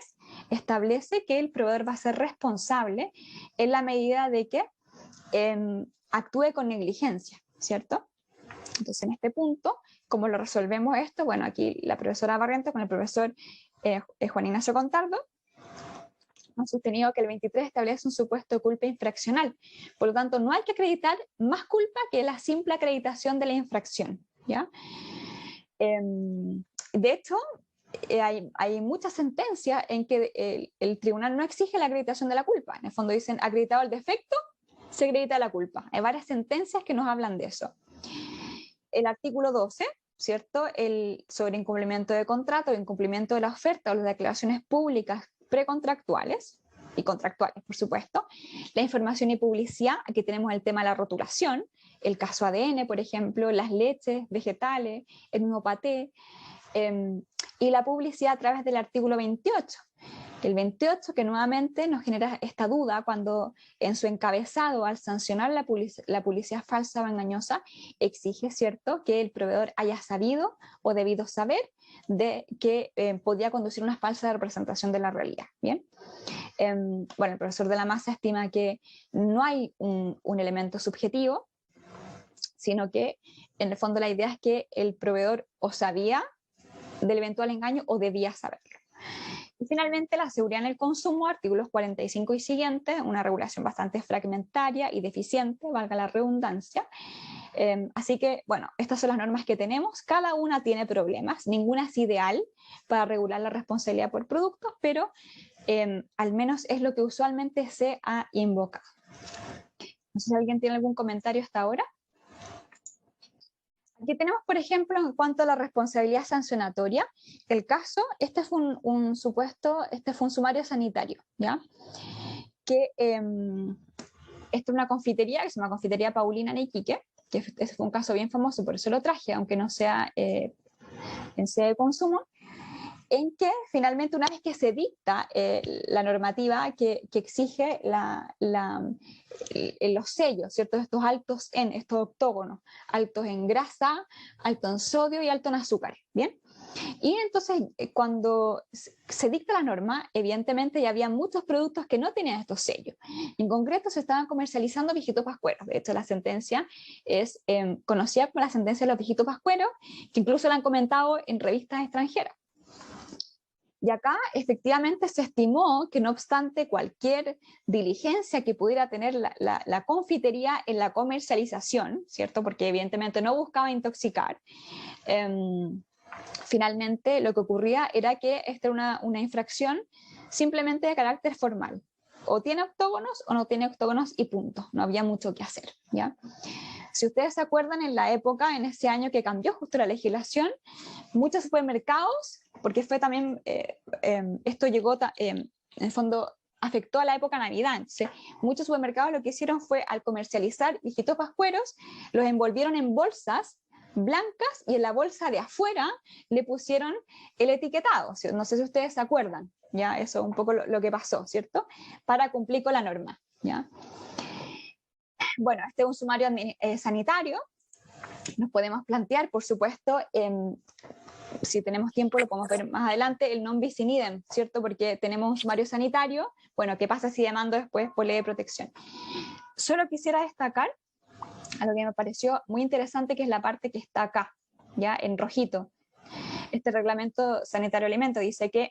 establece que el proveedor va a ser responsable en la medida de que actúe con negligencia, ¿cierto? Entonces, en este punto, ¿cómo lo resolvemos esto? Bueno, aquí la profesora Barrientos con el profesor Juan Ignacio Contardo han sostenido que el 23 establece un supuesto de culpa infraccional. Por lo tanto, no hay que acreditar más culpa que la simple acreditación de la infracción, ¿ya? De hecho, hay muchas sentencias en que el tribunal no exige la acreditación de la culpa. En el fondo dicen, acreditado el defecto, se acredita la culpa. Hay varias sentencias que nos hablan de eso. El artículo 12, ¿cierto? Sobre incumplimiento de contrato, incumplimiento de la oferta o las declaraciones públicas precontractuales y contractuales, por supuesto. La información y publicidad, aquí tenemos el tema de la rotulación, el caso ADN, por ejemplo, las leches vegetales, el mismo paté, y la publicidad a través del artículo 28. El 28 que nuevamente nos genera esta duda cuando en su encabezado al sancionar la publicidad falsa o engañosa exige, ¿cierto?, que el proveedor haya sabido o debido saber de que podía conducir una falsa representación de la realidad. Bien. Bueno, el profesor de la Masa estima que no hay un elemento subjetivo, sino que en el fondo la idea es que el proveedor o sabía del eventual engaño o debía saberlo. Y finalmente, la seguridad en el consumo, artículos 45 y siguientes, una regulación bastante fragmentaria y deficiente, valga la redundancia. Así que, bueno, estas son las normas que tenemos. Cada una tiene problemas, ninguna es ideal para regular la responsabilidad por productos, pero al menos es lo que usualmente se ha invocado. No sé si alguien tiene algún comentario hasta ahora. Aquí tenemos, por ejemplo, en cuanto a la responsabilidad sancionatoria, el caso, este fue un sumario sanitario, ¿ya? Que esta es una confitería, que se llama Confitería Paulina en Iquique, que ese fue un caso bien famoso, por eso lo traje, aunque no sea en sede de consumo, en que finalmente una vez que se dicta la normativa que exige los sellos, ¿cierto? Estos altos estos octógonos, altos en grasa, alto en sodio y alto en azúcar, ¿bien? Y entonces cuando se dicta la norma, evidentemente ya había muchos productos que no tenían estos sellos. En concreto se estaban comercializando viejitos pascueros. De hecho, la sentencia es conocida como la sentencia de los viejitos pascueros, que incluso la han comentado en revistas extranjeras. Y acá efectivamente se estimó que no obstante cualquier diligencia que pudiera tener la confitería en la comercialización, ¿cierto? Porque evidentemente no buscaba intoxicar, finalmente lo que ocurría era que esta era una infracción simplemente de carácter formal. O tiene octógonos o no tiene octógonos y punto. No había mucho que hacer, ¿ya? Si ustedes se acuerdan, en la época, en ese año que cambió justo la legislación, muchos supermercados, porque fue también, esto llegó, en el fondo, afectó a la época Navidad. Entonces, muchos supermercados lo que hicieron fue, al comercializar viejitos pascueros, los envolvieron en bolsas blancas y en la bolsa de afuera le pusieron el etiquetado. No sé si ustedes se acuerdan, ¿ya? Eso es un poco lo que pasó, ¿cierto? Para cumplir con la norma, ¿ya? Bueno, este es un sumario sanitario. Nos podemos plantear, por supuesto, si tenemos tiempo lo podemos ver más adelante, el non bis in idem, ¿cierto? Porque tenemos un sumario sanitario. Bueno, ¿qué pasa si demando después por ley de protección? Solo quisiera destacar a lo que me pareció muy interesante, que es la parte que está acá, ya en rojito. Este reglamento sanitario alimento dice que,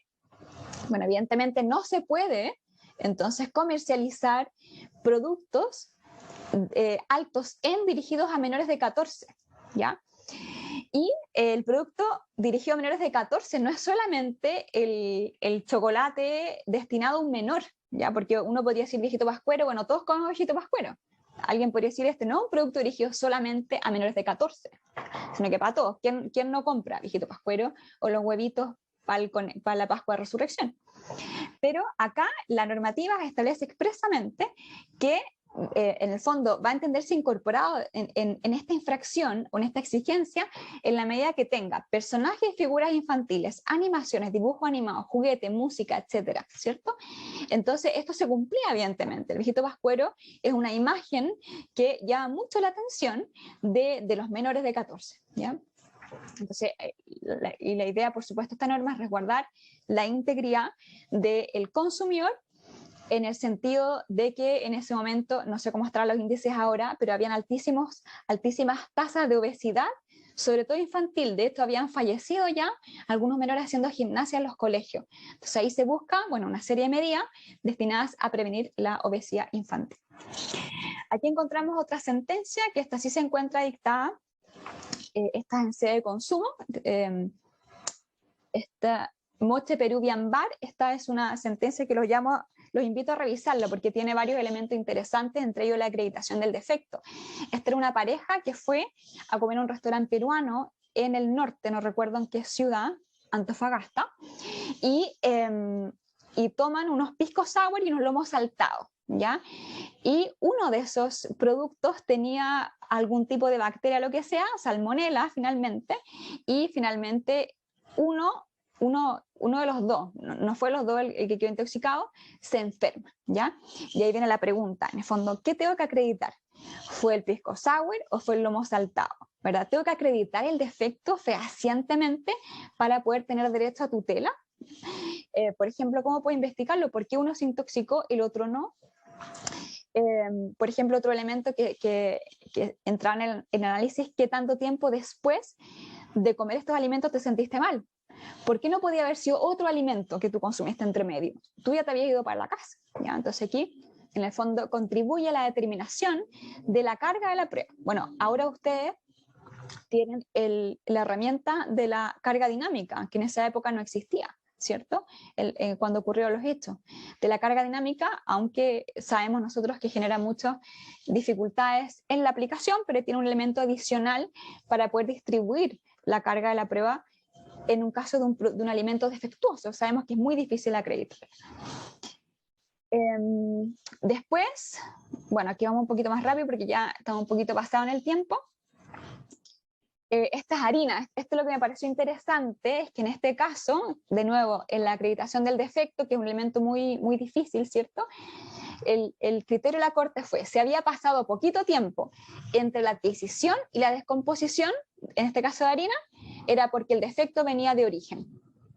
bueno, evidentemente no se puede entonces comercializar productos altos en dirigidos a menores de 14, ¿ya? Y el producto dirigido a menores de 14 no es solamente el chocolate destinado a un menor, ¿ya? Porque uno podría decir viejito pascuero, bueno, todos comemos viejito pascuero. Alguien podría decir, este no es un producto dirigido solamente a menores de 14, sino que para todos. ¿Quién no compra viejito pascuero o los huevitos para la Pascua de Resurrección? Pero acá la normativa establece expresamente que en el fondo va a entenderse incorporado en esta infracción o en esta exigencia en la medida que tenga personajes y figuras infantiles, animaciones, dibujos animados, juguete, música, etcétera, ¿cierto? Entonces esto se cumplía evidentemente. El viejito pascuero es una imagen que llama mucho la atención de los menores de 14, ¿ya? Entonces, la idea, por supuesto, esta norma es resguardar la integridad del consumidor en el sentido de que en ese momento, no sé cómo estarán los índices ahora, pero habían altísimas tasas de obesidad, sobre todo infantil. De hecho, habían fallecido ya algunos menores haciendo gimnasia en los colegios. Entonces ahí se busca, bueno, una serie de medidas destinadas a prevenir la obesidad infantil. Aquí encontramos otra sentencia, que esta sí se encuentra dictada, esta es en sede de consumo, esta Moche Peruvian Bar, esta es una sentencia que los invito a revisarla porque tiene varios elementos interesantes, entre ellos la acreditación del defecto. Esta era una pareja que fue a comer a un restaurante peruano en el norte, no recuerdo en qué ciudad, Antofagasta, y toman unos pisco sour y unos lomos saltados, ¿ya? Y uno de esos productos tenía algún tipo de bacteria, lo que sea, salmonela finalmente, y finalmente uno de los dos, no fue los dos el que quedó intoxicado, se enferma, ¿ya? Y ahí viene la pregunta, en el fondo, ¿qué tengo que acreditar? ¿Fue el pisco sour o fue el lomo saltado? ¿Verdad? ¿Tengo que acreditar el defecto fehacientemente para poder tener derecho a tutela? Por ejemplo, ¿cómo puedo investigarlo? ¿Por qué uno se intoxicó y el otro no? Por ejemplo, otro elemento que entraba en el análisis, ¿qué tanto tiempo después de comer estos alimentos te sentiste mal? ¿Por qué no podía haber sido otro alimento que tú consumiste entre medio? Tú ya te habías ido para la casa, ¿ya? Entonces aquí, en el fondo, contribuye a la determinación de la carga de la prueba. Bueno, ahora ustedes tienen la herramienta de la carga dinámica, que en esa época no existía, ¿cierto? Cuando ocurrieron los hechos. De la carga dinámica, aunque sabemos nosotros que genera muchas dificultades en la aplicación, pero tiene un elemento adicional para poder distribuir la carga de la prueba en un caso de un alimento defectuoso. Sabemos que es muy difícil acreditar. Después, bueno, aquí vamos un poquito más rápido porque ya estamos un poquito pasados en el tiempo. Estas harinas, esto es lo que me pareció interesante, es que en este caso, de nuevo, en la acreditación del defecto, que es un elemento muy, muy difícil, ¿cierto? El criterio de la Corte fue, si había pasado poquito tiempo entre la adquisición y la descomposición, en este caso de harina, era porque el defecto venía de origen,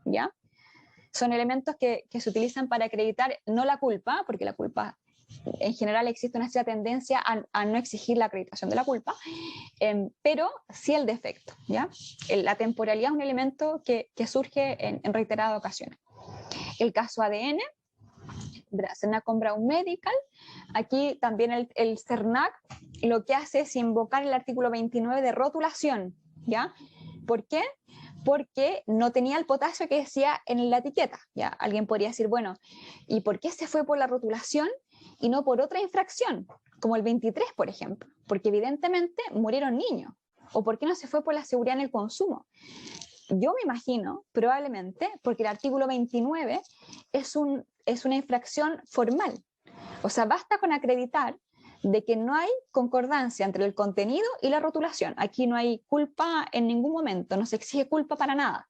¿ya? Son elementos que se utilizan para acreditar no la culpa, porque la culpa, en general existe una cierta tendencia a no exigir la acreditación de la culpa, pero sí el defecto, ¿ya? La temporalidad es un elemento que surge en reiteradas ocasiones. El caso ADN, CERNAC con Brown Medical, aquí también el CERNAC lo que hace es invocar el artículo 29 de rotulación, ¿ya? ¿Por qué? Porque no tenía el potasio que decía en la etiqueta, ¿ya? Alguien podría decir, bueno, ¿y por qué se fue por la rotulación y no por otra infracción, como el 23, por ejemplo? Porque evidentemente murieron niños. ¿O por qué no se fue por la seguridad en el consumo? Yo me imagino, probablemente, porque el artículo 29 es una infracción formal. O sea, basta con acreditar de que no hay concordancia entre el contenido y la rotulación. Aquí no hay culpa en ningún momento, no se exige culpa para nada.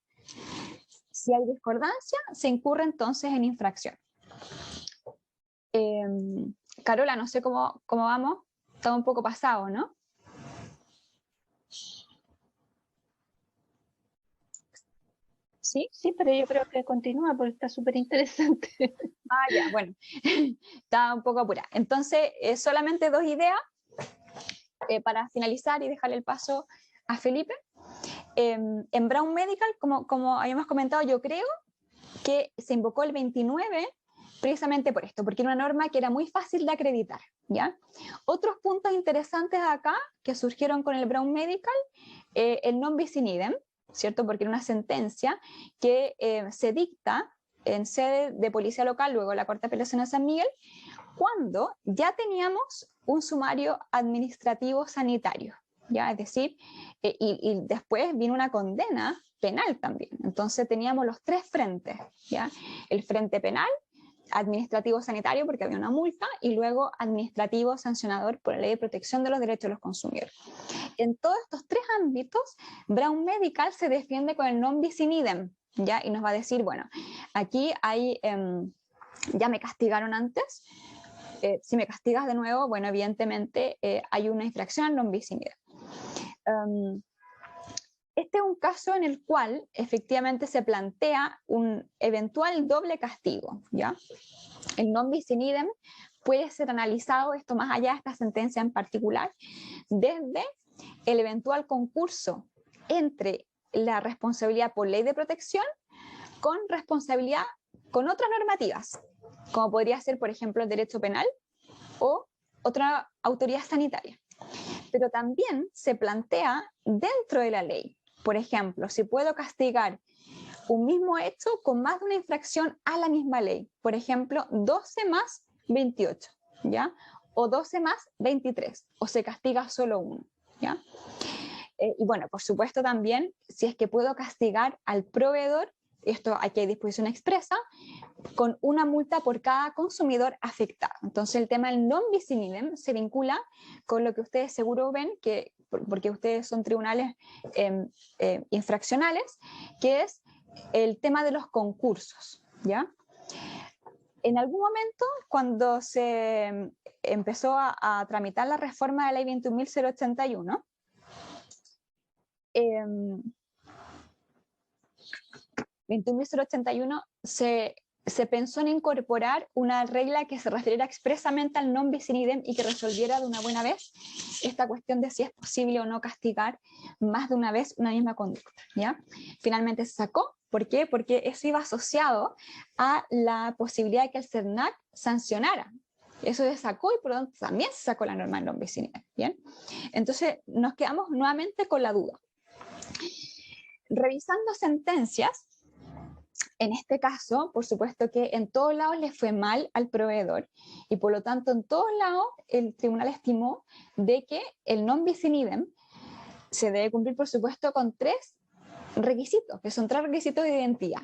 Si hay discordancia, se incurre entonces en infracción. Carola, no sé cómo vamos, estamos un poco pasados, ¿no? ¿Sí? Sí, pero yo creo que continúa porque está súper interesante. Ah, ya, bueno, está un poco apurada. Entonces, solamente dos ideas para finalizar y dejarle el paso a Felipe. En Brown Medical, como habíamos comentado, yo creo que se invocó el 29 precisamente por esto, porque era una norma que era muy fácil de acreditar, ¿ya? Otros puntos interesantes acá que surgieron con el Brown Medical, el non bis in idem, ¿cierto? Porque era una sentencia que se dicta en sede de policía local, luego la Corte de Apelación de San Miguel, cuando ya teníamos un sumario administrativo sanitario, ¿ya? Es decir, y después vino una condena penal también. Entonces teníamos los tres frentes, ¿ya? El frente penal, administrativo sanitario porque había una multa, y luego administrativo sancionador por la Ley de Protección de los Derechos de los Consumidores. En todos estos tres ámbitos, Brown Medical se defiende con el non bis in idem, ¿ya? Y nos va a decir, bueno, aquí hay, ya me castigaron antes, si me castigas de nuevo, bueno, evidentemente hay una infracción al non bis in idem. Este es un caso en el cual efectivamente se plantea un eventual doble castigo, ¿ya? El non bis in idem puede ser analizado, esto más allá de esta sentencia en particular, desde el eventual concurso entre la responsabilidad por ley de protección con responsabilidad con otras normativas, como podría ser, por ejemplo, el derecho penal o otra autoridad sanitaria. Pero también se plantea dentro de la ley. Por ejemplo, si puedo castigar un mismo hecho con más de una infracción a la misma ley. Por ejemplo, 12 más 28, ¿ya? O 12 más 23, o se castiga solo uno, ¿ya? Y bueno, por supuesto también, si es que puedo castigar al proveedor, esto aquí hay disposición expresa, con una multa por cada consumidor afectado. Entonces el tema del non bis in idem se vincula con lo que ustedes seguro ven, que, porque ustedes son tribunales infraccionales, que es el tema de los concursos, ¿ya? En algún momento, cuando se empezó a tramitar la reforma de la ley 21.081, 21.081 se pensó en incorporar una regla que se refiriera expresamente al non bis in idem y que resolviera de una buena vez esta cuestión de si es posible o no castigar más de una vez una misma conducta, ¿ya? Finalmente se sacó. ¿Por qué? Porque eso iba asociado a la posibilidad de que el CERNAC sancionara. Eso se sacó y por lo tanto también se sacó la norma del non bis in idem, ¿bien? Entonces nos quedamos nuevamente con la duda. Revisando sentencias, en este caso, por supuesto que en todos lados le fue mal al proveedor y por lo tanto en todos lados el tribunal estimó de que el non bis in idem se debe cumplir, por supuesto, con tres requisitos, que son tres requisitos de identidad.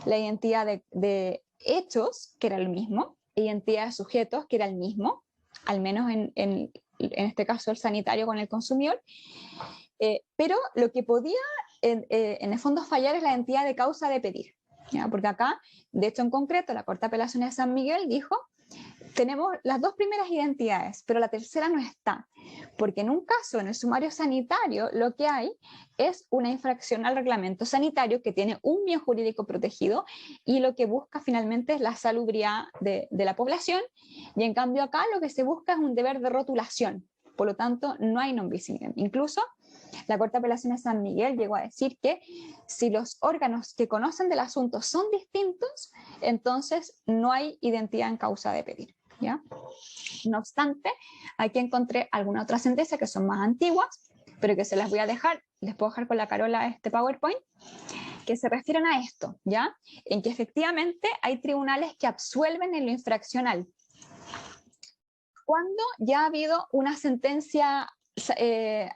La identidad de hechos, que era el mismo, identidad de sujetos, que era el mismo, al menos en este caso el sanitario con el consumidor, pero lo que podía en el fondo fallar es la identidad de causa de pedir, ¿ya? Porque acá, de hecho en concreto, la Corte de Apelación de San Miguel dijo, tenemos las dos primeras identidades, pero la tercera no está, porque en un caso, en el sumario sanitario, lo que hay es una infracción al reglamento sanitario que tiene un bien jurídico protegido y lo que busca finalmente es la salubridad de la población, y en cambio acá lo que se busca es un deber de rotulación, por lo tanto no hay non bis in idem. Incluso la Corte de Apelación de San Miguel llegó a decir que si los órganos que conocen del asunto son distintos, entonces no hay identidad en causa de pedir, ¿ya? No obstante, aquí encontré algunas otras sentencias que son más antiguas, pero que se las voy a dejar, les puedo dejar con la Carola este PowerPoint, que se refieren a esto, ¿ya? En que efectivamente hay tribunales que absuelven en lo infraccional. Cuando ya ha habido una sentencia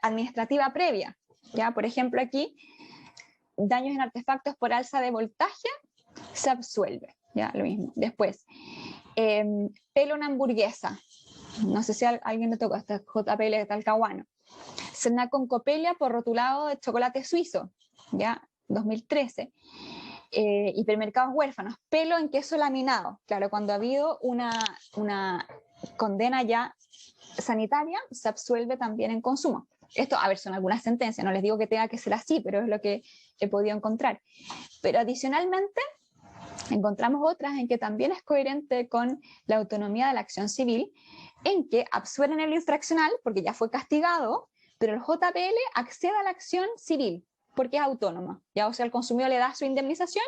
administrativa previa, ¿ya? Por ejemplo aquí, daños en artefactos por alza de voltaje, se absuelve, ¿ya? Lo mismo. Después, pelo una hamburguesa, no sé si a alguien le tocó, hasta JPL de Talcahuano. CERNAC con copelia por rotulado de chocolate suizo, ¿ya? 2013. Hipermercados huérfanos, pelo en queso laminado. Claro, cuando ha habido una condena ya sanitaria, se absuelve también en consumo. Esto, a ver, son algunas sentencias, no les digo que tenga que ser así, pero es lo que he podido encontrar. Pero adicionalmente, encontramos otras en que también es coherente con la autonomía de la acción civil, en que absuelven en lo infraccional, porque ya fue castigado, pero el JPL accede a la acción civil, porque es autónoma, ya, o sea, el consumidor le da su indemnización,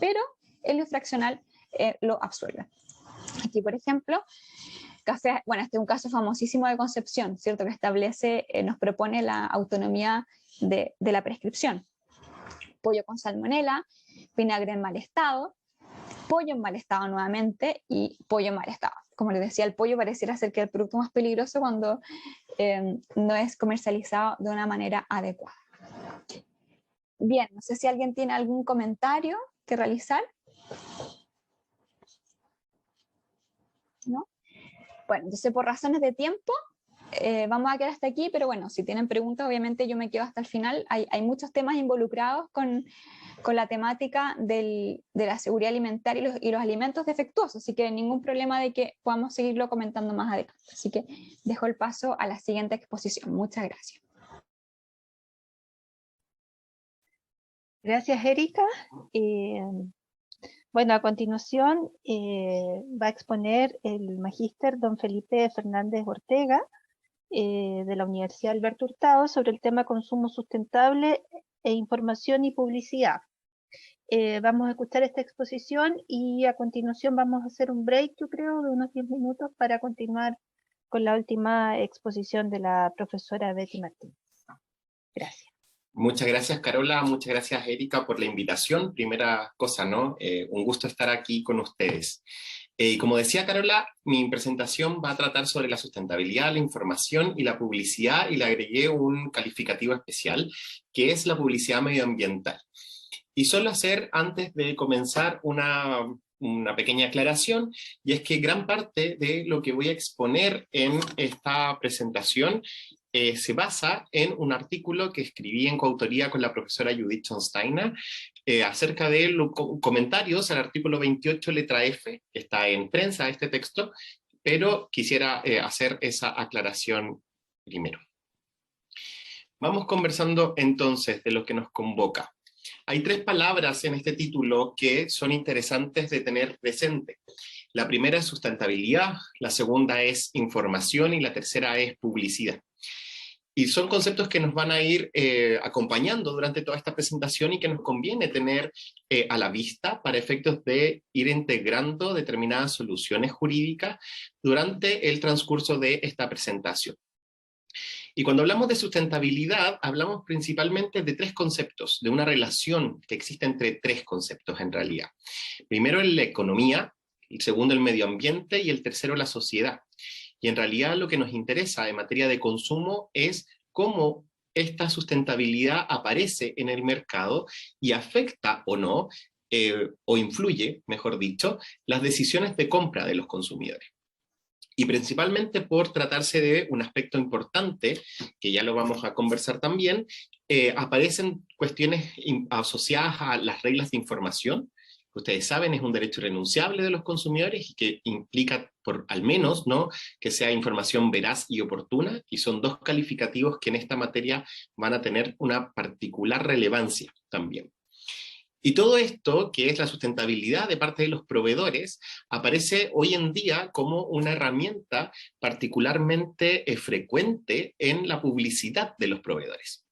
pero en lo infraccional lo absuelve. Aquí, por ejemplo, café, bueno, este es un caso famosísimo de Concepción, ¿cierto? Que establece, nos propone la autonomía de la prescripción. Pollo con salmonela, vinagre en mal estado, pollo en mal estado nuevamente y pollo en mal estado. Como les decía, el pollo pareciera ser que es el producto más peligroso cuando no es comercializado de una manera adecuada. Bien, no sé si alguien tiene algún comentario que realizar. ¿No? Bueno, entonces por razones de tiempo vamos a quedar hasta aquí, pero bueno, si tienen preguntas, obviamente yo me quedo hasta el final. Hay muchos temas involucrados con la temática de la seguridad alimentaria y los alimentos defectuosos, así que ningún problema de que podamos seguirlo comentando más adelante. Así que dejo el paso a la siguiente exposición. Muchas gracias. Gracias, Erika. Bueno, a continuación va a exponer el magíster don Felipe Fernández Ortega de la Universidad Alberto Hurtado sobre el tema consumo sustentable e información y publicidad. Vamos a escuchar esta exposición y a continuación vamos a hacer un break, yo creo, de unos 10 minutos para continuar con la última exposición de la profesora Betty Martínez. Gracias. Muchas gracias, Carola. Muchas gracias, Erika, por la invitación. Primera cosa, ¿no? Un gusto estar aquí con ustedes. Como decía Carola, mi presentación va a tratar sobre la sustentabilidad, la información y la publicidad, y le agregué un calificativo especial, que es la publicidad medioambiental. Y solo hacer, antes de comenzar, una pequeña aclaración, y es que gran parte de lo que voy a exponer en esta presentación se basa en un artículo que escribí en coautoría con la profesora Judith Schonsteiner acerca de los comentarios al artículo 28 letra F, que está en prensa este texto, pero quisiera hacer esa aclaración primero. Vamos conversando entonces de lo que nos convoca. Hay 3 palabras en este título que son interesantes de tener presente. La primera es sustentabilidad, la segunda es información y la tercera es publicidad. Y son conceptos que nos van a ir acompañando durante toda esta presentación y que nos conviene tener a la vista para efectos de ir integrando determinadas soluciones jurídicas durante el transcurso de esta presentación. Y cuando hablamos de sustentabilidad, hablamos principalmente de 3 conceptos, de una relación que existe entre 3 conceptos en realidad. Primero la economía, el segundo el medio ambiente y el tercero la sociedad. Y en realidad lo que nos interesa en materia de consumo es cómo esta sustentabilidad aparece en el mercado y afecta o no, o influye, mejor dicho, las decisiones de compra de los consumidores. Y principalmente por tratarse de un aspecto importante, que ya lo vamos a conversar también, aparecen cuestiones asociadas a las reglas de información. Ustedes saben, es un derecho irrenunciable de los consumidores y que implica, por al menos, ¿no?, que sea información veraz y oportuna, y son 2 calificativos que en esta materia van a tener una particular relevancia también. Y todo esto, que es la sustentabilidad de parte de los proveedores, aparece hoy en día como una herramienta particularmente frecuente en la publicidad de los proveedores,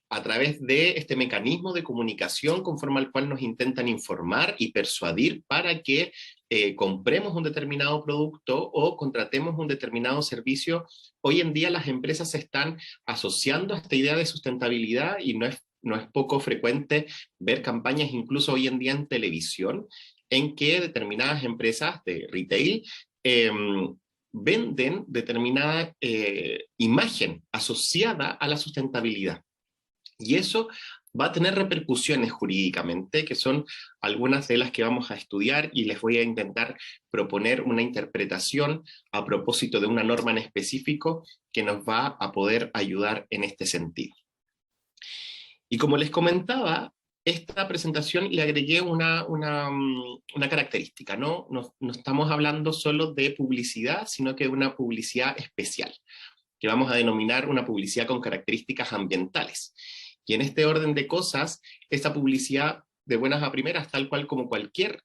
a través de este mecanismo de comunicación conforme al cual nos intentan informar y persuadir para que compremos un determinado producto o contratemos un determinado servicio. Hoy en día las empresas se están asociando a esta idea de sustentabilidad y no es poco frecuente ver campañas incluso hoy en día en televisión en que determinadas empresas de retail venden determinada imagen asociada a la sustentabilidad. Y eso va a tener repercusiones jurídicamente, que son algunas de las que vamos a estudiar, y les voy a intentar proponer una interpretación a propósito de una norma en específico que nos va a poder ayudar en este sentido. Y como les comentaba, esta presentación le agregué una característica, ¿no? No estamos hablando solo de publicidad, sino que de una publicidad especial, que vamos a denominar una publicidad con características ambientales. Y en este orden de cosas, esta publicidad de buenas a primeras, tal cual como cualquier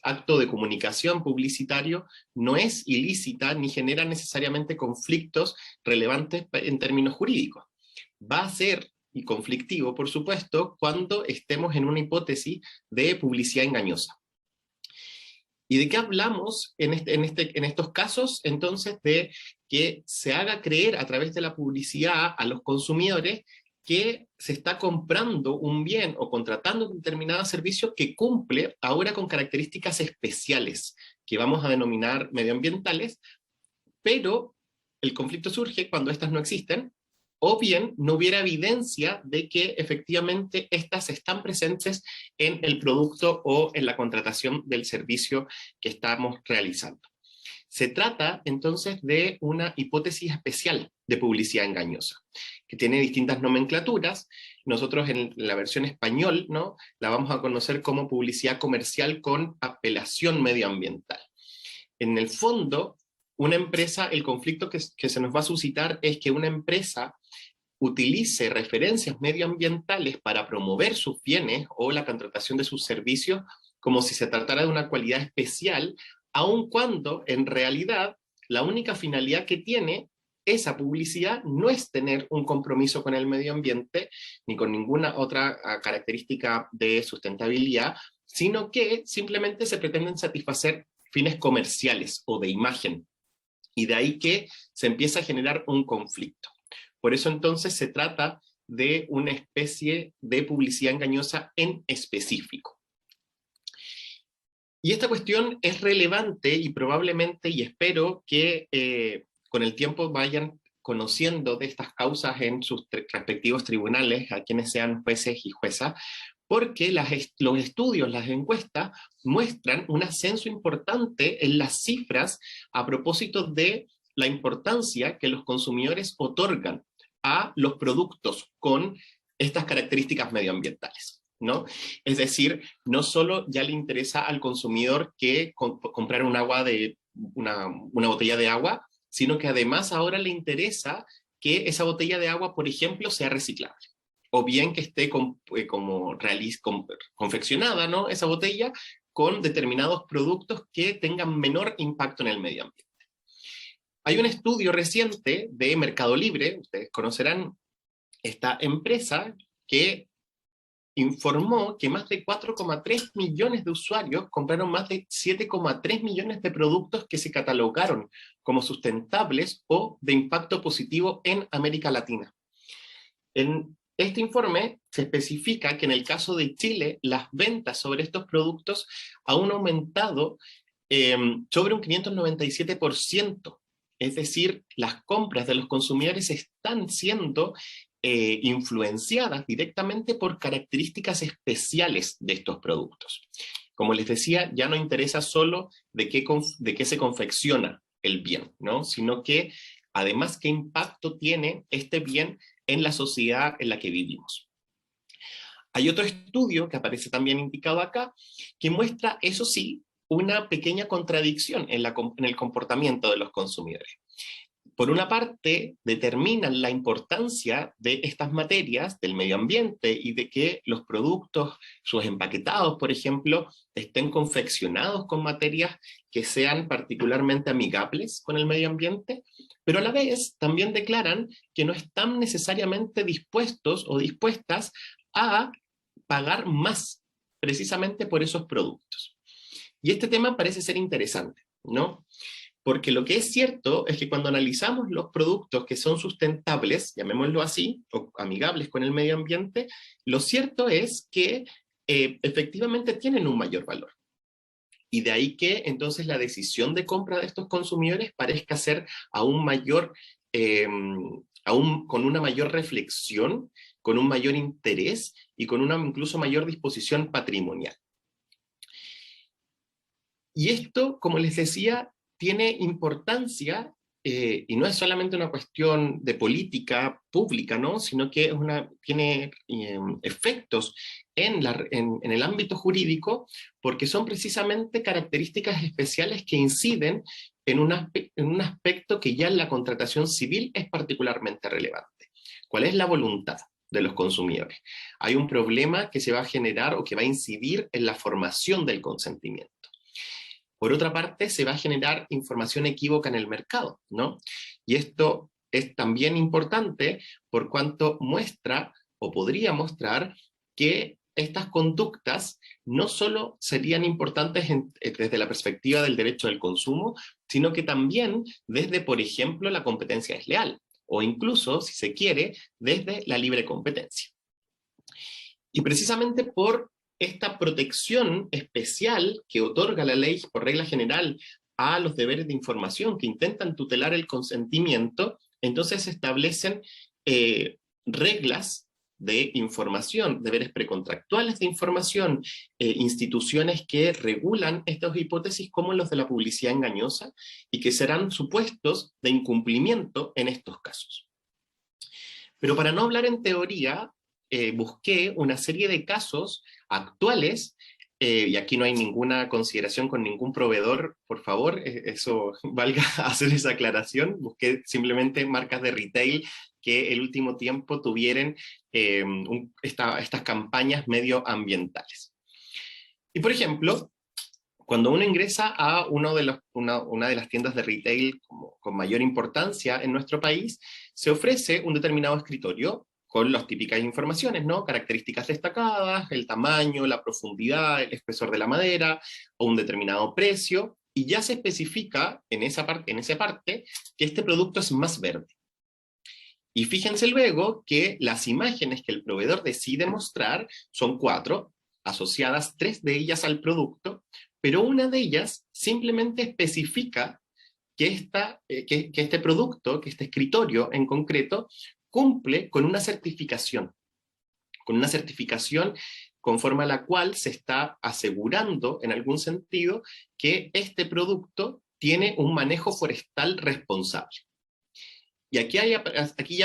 acto de comunicación publicitario, no es ilícita ni genera necesariamente conflictos relevantes en términos jurídicos. Va a ser y conflictivo, por supuesto, cuando estemos en una hipótesis de publicidad engañosa. ¿Y de qué hablamos en estos casos? Entonces, de que se haga creer a través de la publicidad a los consumidores que se está comprando un bien o contratando un determinado servicio que cumple ahora con características especiales, que vamos a denominar medioambientales, pero el conflicto surge cuando estas no existen, o bien no hubiera evidencia de que efectivamente estas están presentes en el producto o en la contratación del servicio que estamos realizando. Se trata entonces de una hipótesis especial de publicidad engañosa, que tiene distintas nomenclaturas. Nosotros en la versión español, ¿no?, la vamos a conocer como publicidad comercial con apelación medioambiental. En el fondo, una empresa, el conflicto que se nos va a suscitar es que una empresa utilice referencias medioambientales para promover sus bienes o la contratación de sus servicios como si se tratara de una cualidad especial, aun cuando en realidad la única finalidad que tiene esa publicidad no es tener un compromiso con el medio ambiente ni con ninguna otra característica de sustentabilidad, sino que simplemente se pretenden satisfacer fines comerciales o de imagen. Y de ahí que se empieza a generar un conflicto. Por eso entonces se trata de una especie de publicidad engañosa en específico. Y esta cuestión es relevante y probablemente, y espero que con el tiempo vayan conociendo de estas causas en sus respectivos tribunales, a quienes sean jueces y juezas, porque los estudios, las encuestas, muestran un ascenso importante en las cifras a propósito de la importancia que los consumidores otorgan a los productos con estas características medioambientales, ¿no? Es decir, no solo ya le interesa al consumidor que comprar una botella de agua, sino que además ahora le interesa que esa botella de agua, por ejemplo, sea reciclable, o bien que esté confeccionada, ¿no?, esa botella con determinados productos que tengan menor impacto en el medio ambiente. Hay un estudio reciente de Mercado Libre, ustedes conocerán esta empresa, que informó que más de 4,3 millones de usuarios compraron más de 7,3 millones de productos que se catalogaron como sustentables o de impacto positivo en América Latina. En este informe se especifica que en el caso de Chile, las ventas sobre estos productos han aumentado sobre un 597%. Es decir, las compras de los consumidores están siendo influenciadas directamente por características especiales de estos productos. Como les decía, ya no interesa solo de qué se confecciona el bien, ¿no?, sino que además qué impacto tiene este bien en la sociedad en la que vivimos. Hay otro estudio que aparece también indicado acá, que muestra, eso sí, una pequeña contradicción en el comportamiento de los consumidores. Por una parte, determinan la importancia de estas materias, del medio ambiente, y de que los productos, sus empaquetados, por ejemplo, estén confeccionados con materias que sean particularmente amigables con el medio ambiente, pero a la vez también declaran que no están necesariamente dispuestos o dispuestas a pagar más precisamente por esos productos. Y este tema parece ser interesante, ¿no? Porque lo que es cierto es que cuando analizamos los productos que son sustentables, llamémoslo así, o amigables con el medio ambiente, lo cierto es que efectivamente tienen un mayor valor. Y de ahí que entonces la decisión de compra de estos consumidores parezca ser aún mayor, con una mayor reflexión, con un mayor interés y con una incluso mayor disposición patrimonial. Y esto, como les decía, tiene importancia, y no es solamente una cuestión de política pública, ¿no?, sino que tiene efectos en el ámbito jurídico, porque son precisamente características especiales que inciden en un aspecto que ya en la contratación civil es particularmente relevante. ¿Cuál es la voluntad de los consumidores? Hay un problema que se va a generar o que va a incidir en la formación del consentimiento. Por otra parte, se va a generar información equívoca en el mercado, ¿no? Y esto es también importante por cuanto muestra, o podría mostrar, que estas conductas no solo serían importantes desde la perspectiva del derecho del consumo, sino que también desde, por ejemplo, la competencia desleal, o incluso, si se quiere, desde la libre competencia. Y precisamente por esta protección especial que otorga la ley por regla general a los deberes de información que intentan tutelar el consentimiento, entonces se establecen reglas de información, deberes precontractuales de información, instituciones que regulan estas hipótesis como los de la publicidad engañosa y que serán supuestos de incumplimiento en estos casos. Pero para no hablar en teoría, busqué una serie de casos actuales, y aquí no hay ninguna consideración con ningún proveedor, por favor, eso valga hacer esa aclaración. Busqué simplemente marcas de retail que el último tiempo tuvieran estas campañas medioambientales. Y por ejemplo, cuando uno ingresa a una de las tiendas de retail con mayor importancia en nuestro país, se ofrece un determinado escritorio con las típicas informaciones, ¿no? Características destacadas, el tamaño, la profundidad, el espesor de la madera, o un determinado precio, y ya se especifica en esa parte que este producto es más verde. Y fíjense luego que las imágenes que el proveedor decide mostrar son 4, asociadas 3 de ellas al producto, pero una de ellas simplemente especifica que este producto, que este escritorio en concreto, cumple con una certificación conforme a la cual se está asegurando, en algún sentido, que este producto tiene un manejo forestal responsable. Y aquí ya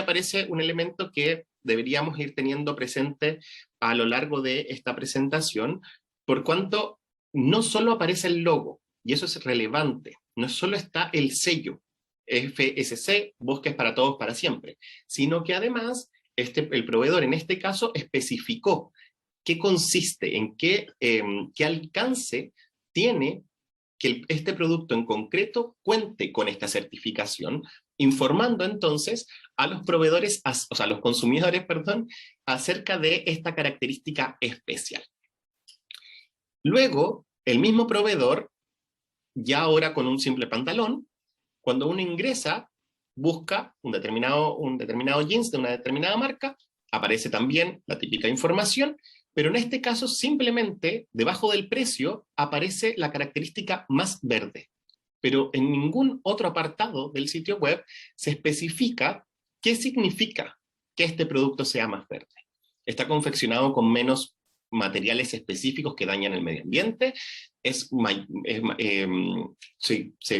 aparece un elemento que deberíamos ir teniendo presente a lo largo de esta presentación, por cuanto no solo aparece el logo, y eso es relevante, no solo está el sello, FSC, Bosques para Todos para Siempre, sino que además el proveedor en este caso especificó qué consiste, en qué alcance tiene que este producto en concreto cuente con esta certificación, informando entonces a los proveedores, o sea, a los consumidores, perdón, acerca de esta característica especial. Luego, el mismo proveedor, ya ahora con un simple pantalón, cuando uno ingresa, busca un determinado jeans de una determinada marca, aparece también la típica información, pero en este caso simplemente debajo del precio aparece la característica más verde. Pero en ningún otro apartado del sitio web se especifica qué significa que este producto sea más verde. Está confeccionado con menos materiales específicos que dañan el medio ambiente, se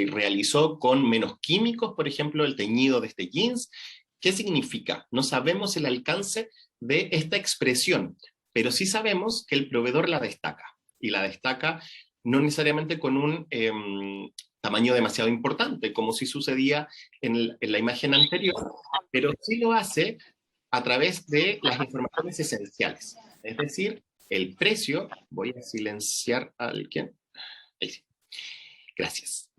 realizó con menos químicos, por ejemplo, el teñido de este jeans. ¿Qué significa? No sabemos el alcance de esta expresión, pero sí sabemos que el proveedor la destaca, y la destaca no necesariamente con un tamaño demasiado importante, como sí sucedía en la imagen anterior, pero sí lo hace a través de las informaciones esenciales, es decir, el precio. Voy a silenciar a alguien. Ahí sí. Gracias.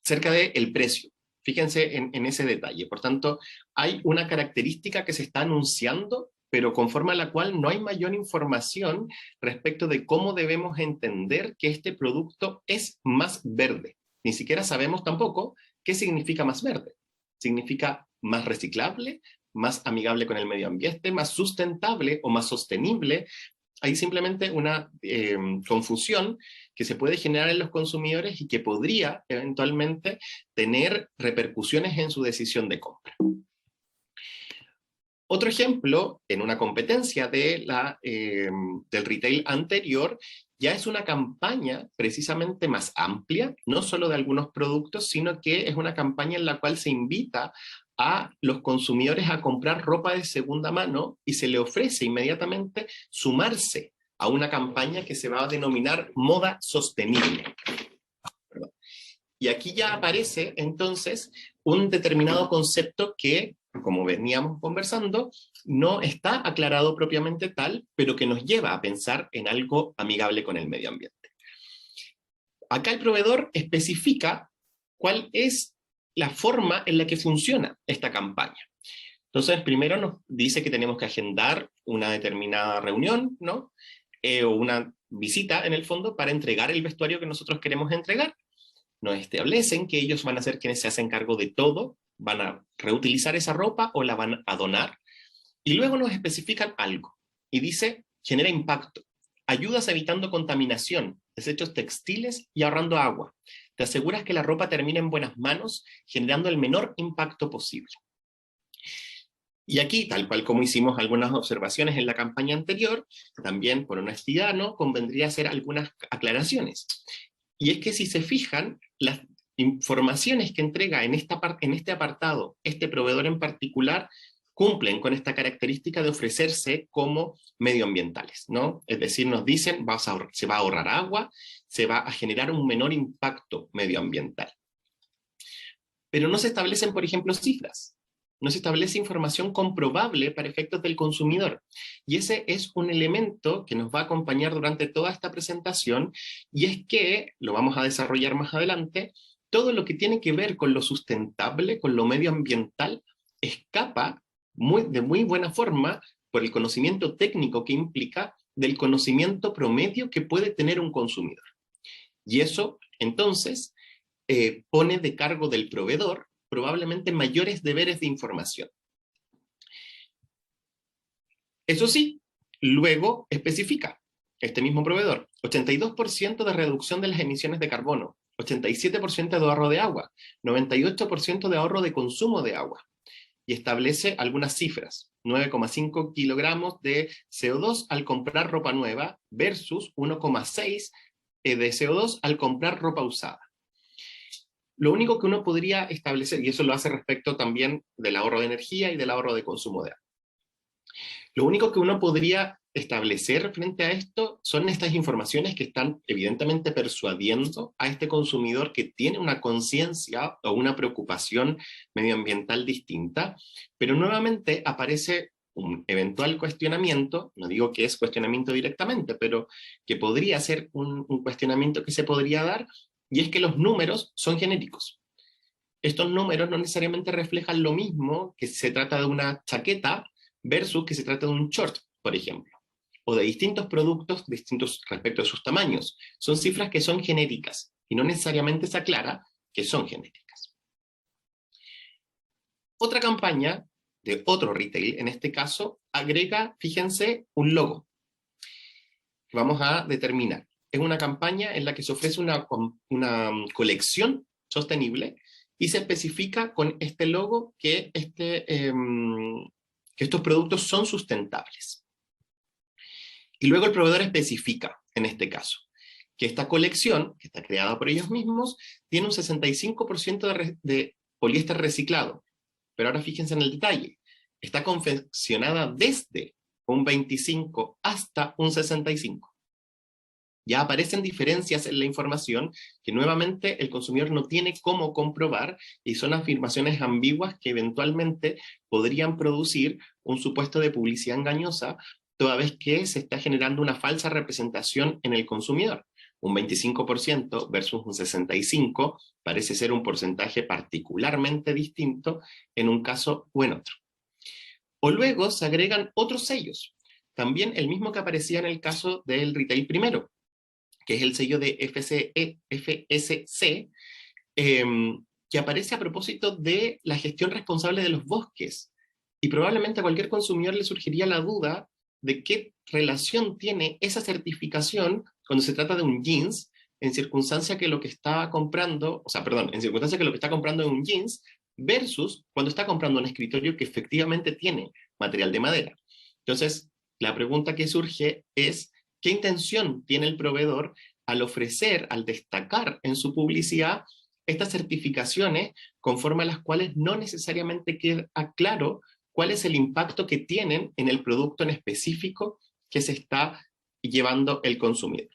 Cerca del precio. Fíjense en ese detalle. Por tanto, hay una característica que se está anunciando, pero conforme a la cual no hay mayor información respecto de cómo debemos entender que este producto es más verde. Ni siquiera sabemos tampoco qué significa más verde. ¿Significa más reciclable, más amigable con el medio ambiente, más sustentable o más sostenible? Hay simplemente una confusión que se puede generar en los consumidores y que podría eventualmente tener repercusiones en su decisión de compra. Otro ejemplo, en una competencia del retail anterior, ya es una campaña precisamente más amplia, no solo de algunos productos, sino que es una campaña en la cual se invita a los consumidores a comprar ropa de segunda mano y se le ofrece inmediatamente sumarse a una campaña que se va a denominar moda sostenible. Perdón. Y aquí ya aparece entonces un determinado concepto que, como veníamos conversando, no está aclarado propiamente tal, pero que nos lleva a pensar en algo amigable con el medio ambiente. Acá el proveedor especifica cuál es la forma en la que funciona esta campaña. Entonces, primero nos dice que tenemos que agendar una determinada reunión, ¿no? O una visita, en el fondo, para entregar el vestuario que nosotros queremos entregar. Nos establecen que ellos van a ser quienes se hacen cargo de todo, van a reutilizar esa ropa o la van a donar, y luego nos especifican algo, y dice, genera impacto, ayudas evitando contaminación, desechos textiles y ahorrando agua. Te aseguras que la ropa termine en buenas manos, generando el menor impacto posible. Y aquí, tal cual como hicimos algunas observaciones en la campaña anterior, también por honestidad, ¿no?, convendría hacer algunas aclaraciones. Y es que si se fijan, las informaciones que entrega en este apartado, este proveedor en particular, cumplen con esta característica de ofrecerse como medioambientales, ¿no? Es decir, nos dicen, se va a ahorrar agua, se va a generar un menor impacto medioambiental. Pero no se establecen, por ejemplo, cifras. No se establece información comprobable para efectos del consumidor. Y ese es un elemento que nos va a acompañar durante toda esta presentación, y es que, lo vamos a desarrollar más adelante, todo lo que tiene que ver con lo sustentable, con lo medioambiental, escapa de muy buena forma por el conocimiento técnico que implica del conocimiento promedio que puede tener un consumidor. Y eso, entonces, pone de cargo del proveedor probablemente mayores deberes de información. Eso sí, luego especifica este mismo proveedor, 82% de reducción de las emisiones de carbono, 87% de ahorro de agua, 98% de ahorro de consumo de agua, y establece algunas cifras, 9,5 kilogramos de CO2 al comprar ropa nueva versus 1,6 de CO2 al comprar ropa usada. Lo único que uno podría establecer, y eso lo hace respecto también del ahorro de energía y del ahorro de consumo de agua. Lo único que uno podría establecer frente a esto son estas informaciones que están evidentemente persuadiendo a este consumidor que tiene una conciencia o una preocupación medioambiental distinta, pero nuevamente aparece un eventual cuestionamiento, no digo que es cuestionamiento directamente, pero que podría ser un cuestionamiento que se podría dar, y es que los números son genéricos. Estos números no necesariamente reflejan lo mismo que si se trata de una chaqueta versus que se trata de un short, por ejemplo, o de distintos productos distintos respecto a sus tamaños. Son cifras que son genéricas, y no necesariamente se aclara que son genéricas. Otra campaña de otro retail, en este caso, agrega, fíjense, un logo que vamos a determinar. Es una campaña en la que se ofrece una colección sostenible y se especifica con este logo que estos productos son sustentables. Y luego el proveedor especifica, en este caso, que esta colección, que está creada por ellos mismos, tiene un 65% de poliéster reciclado. Pero ahora fíjense en el detalle. Está confeccionada desde un 25 hasta un 65. Ya aparecen diferencias en la información que nuevamente el consumidor no tiene cómo comprobar, y son afirmaciones ambiguas que eventualmente podrían producir un supuesto de publicidad engañosa, toda vez que se está generando una falsa representación en el consumidor. Un 25% versus un 65% parece ser un porcentaje particularmente distinto en un caso o en otro. O luego se agregan otros sellos, también el mismo que aparecía en el caso del retail primero, que es el sello de FSC, que aparece a propósito de la gestión responsable de los bosques. Y probablemente a cualquier consumidor le surgiría la duda de qué relación tiene esa certificación cuando se trata de un jeans, en circunstancia que lo que está comprando, en circunstancia que lo que está comprando es un jeans, versus cuando está comprando un escritorio que efectivamente tiene material de madera. Entonces, la pregunta que surge es, ¿qué intención tiene el proveedor al ofrecer, al destacar en su publicidad estas certificaciones conforme a las cuales no necesariamente queda claro cuál es el impacto que tienen en el producto en específico que se está llevando el consumidor?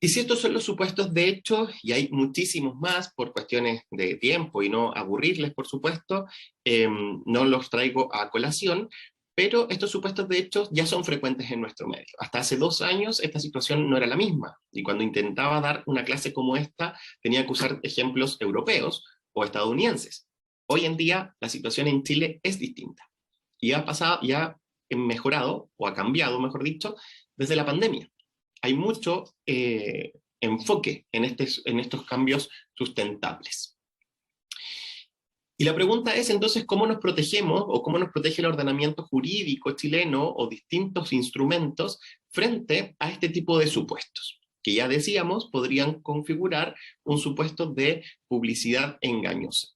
Y si estos son los supuestos de hecho, y hay muchísimos más por cuestiones de tiempo y no aburrirles, por supuesto, no los traigo a colación, pero estos supuestos de hecho ya son frecuentes en nuestro medio. Hasta hace 2 años esta situación no era la misma, y cuando intentaba dar una clase como esta tenía que usar ejemplos europeos o estadounidenses. Hoy en día la situación en Chile es distinta y ha mejorado, o ha cambiado, mejor dicho, desde la pandemia. Hay mucho enfoque en estos cambios sustentables. Y la pregunta es entonces cómo nos protegemos o cómo nos protege el ordenamiento jurídico chileno o distintos instrumentos frente a este tipo de supuestos, que ya decíamos podrían configurar un supuesto de publicidad engañosa.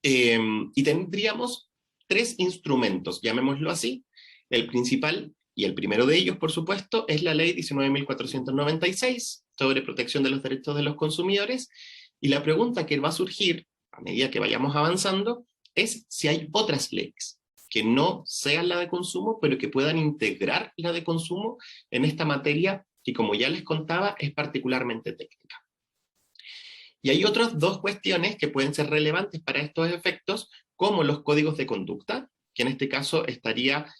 Y tendríamos tres instrumentos, llamémoslo así. El principal y el primero de ellos, por supuesto, es la Ley 19.496 sobre protección de los derechos de los consumidores, y la pregunta que va a surgir a medida que vayamos avanzando es si hay otras leyes que no sean la de consumo, pero que puedan integrar la de consumo en esta materia que, como ya les contaba, es particularmente técnica. Y hay otras dos cuestiones que pueden ser relevantes para estos efectos, como los códigos de conducta, que en este caso estaría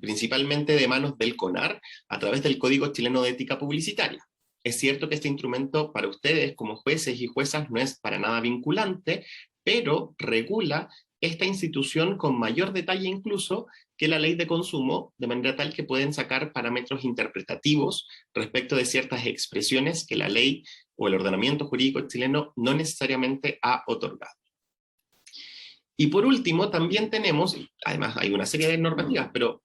principalmente de manos del CONAR, a través del Código Chileno de Ética Publicitaria. Es cierto que este instrumento para ustedes como jueces y juezas no es para nada vinculante, pero regula esta institución con mayor detalle incluso que la ley de consumo, de manera tal que pueden sacar parámetros interpretativos respecto de ciertas expresiones que la ley o el ordenamiento jurídico chileno no necesariamente ha otorgado. Y por último, también tenemos, además hay una serie de normativas, pero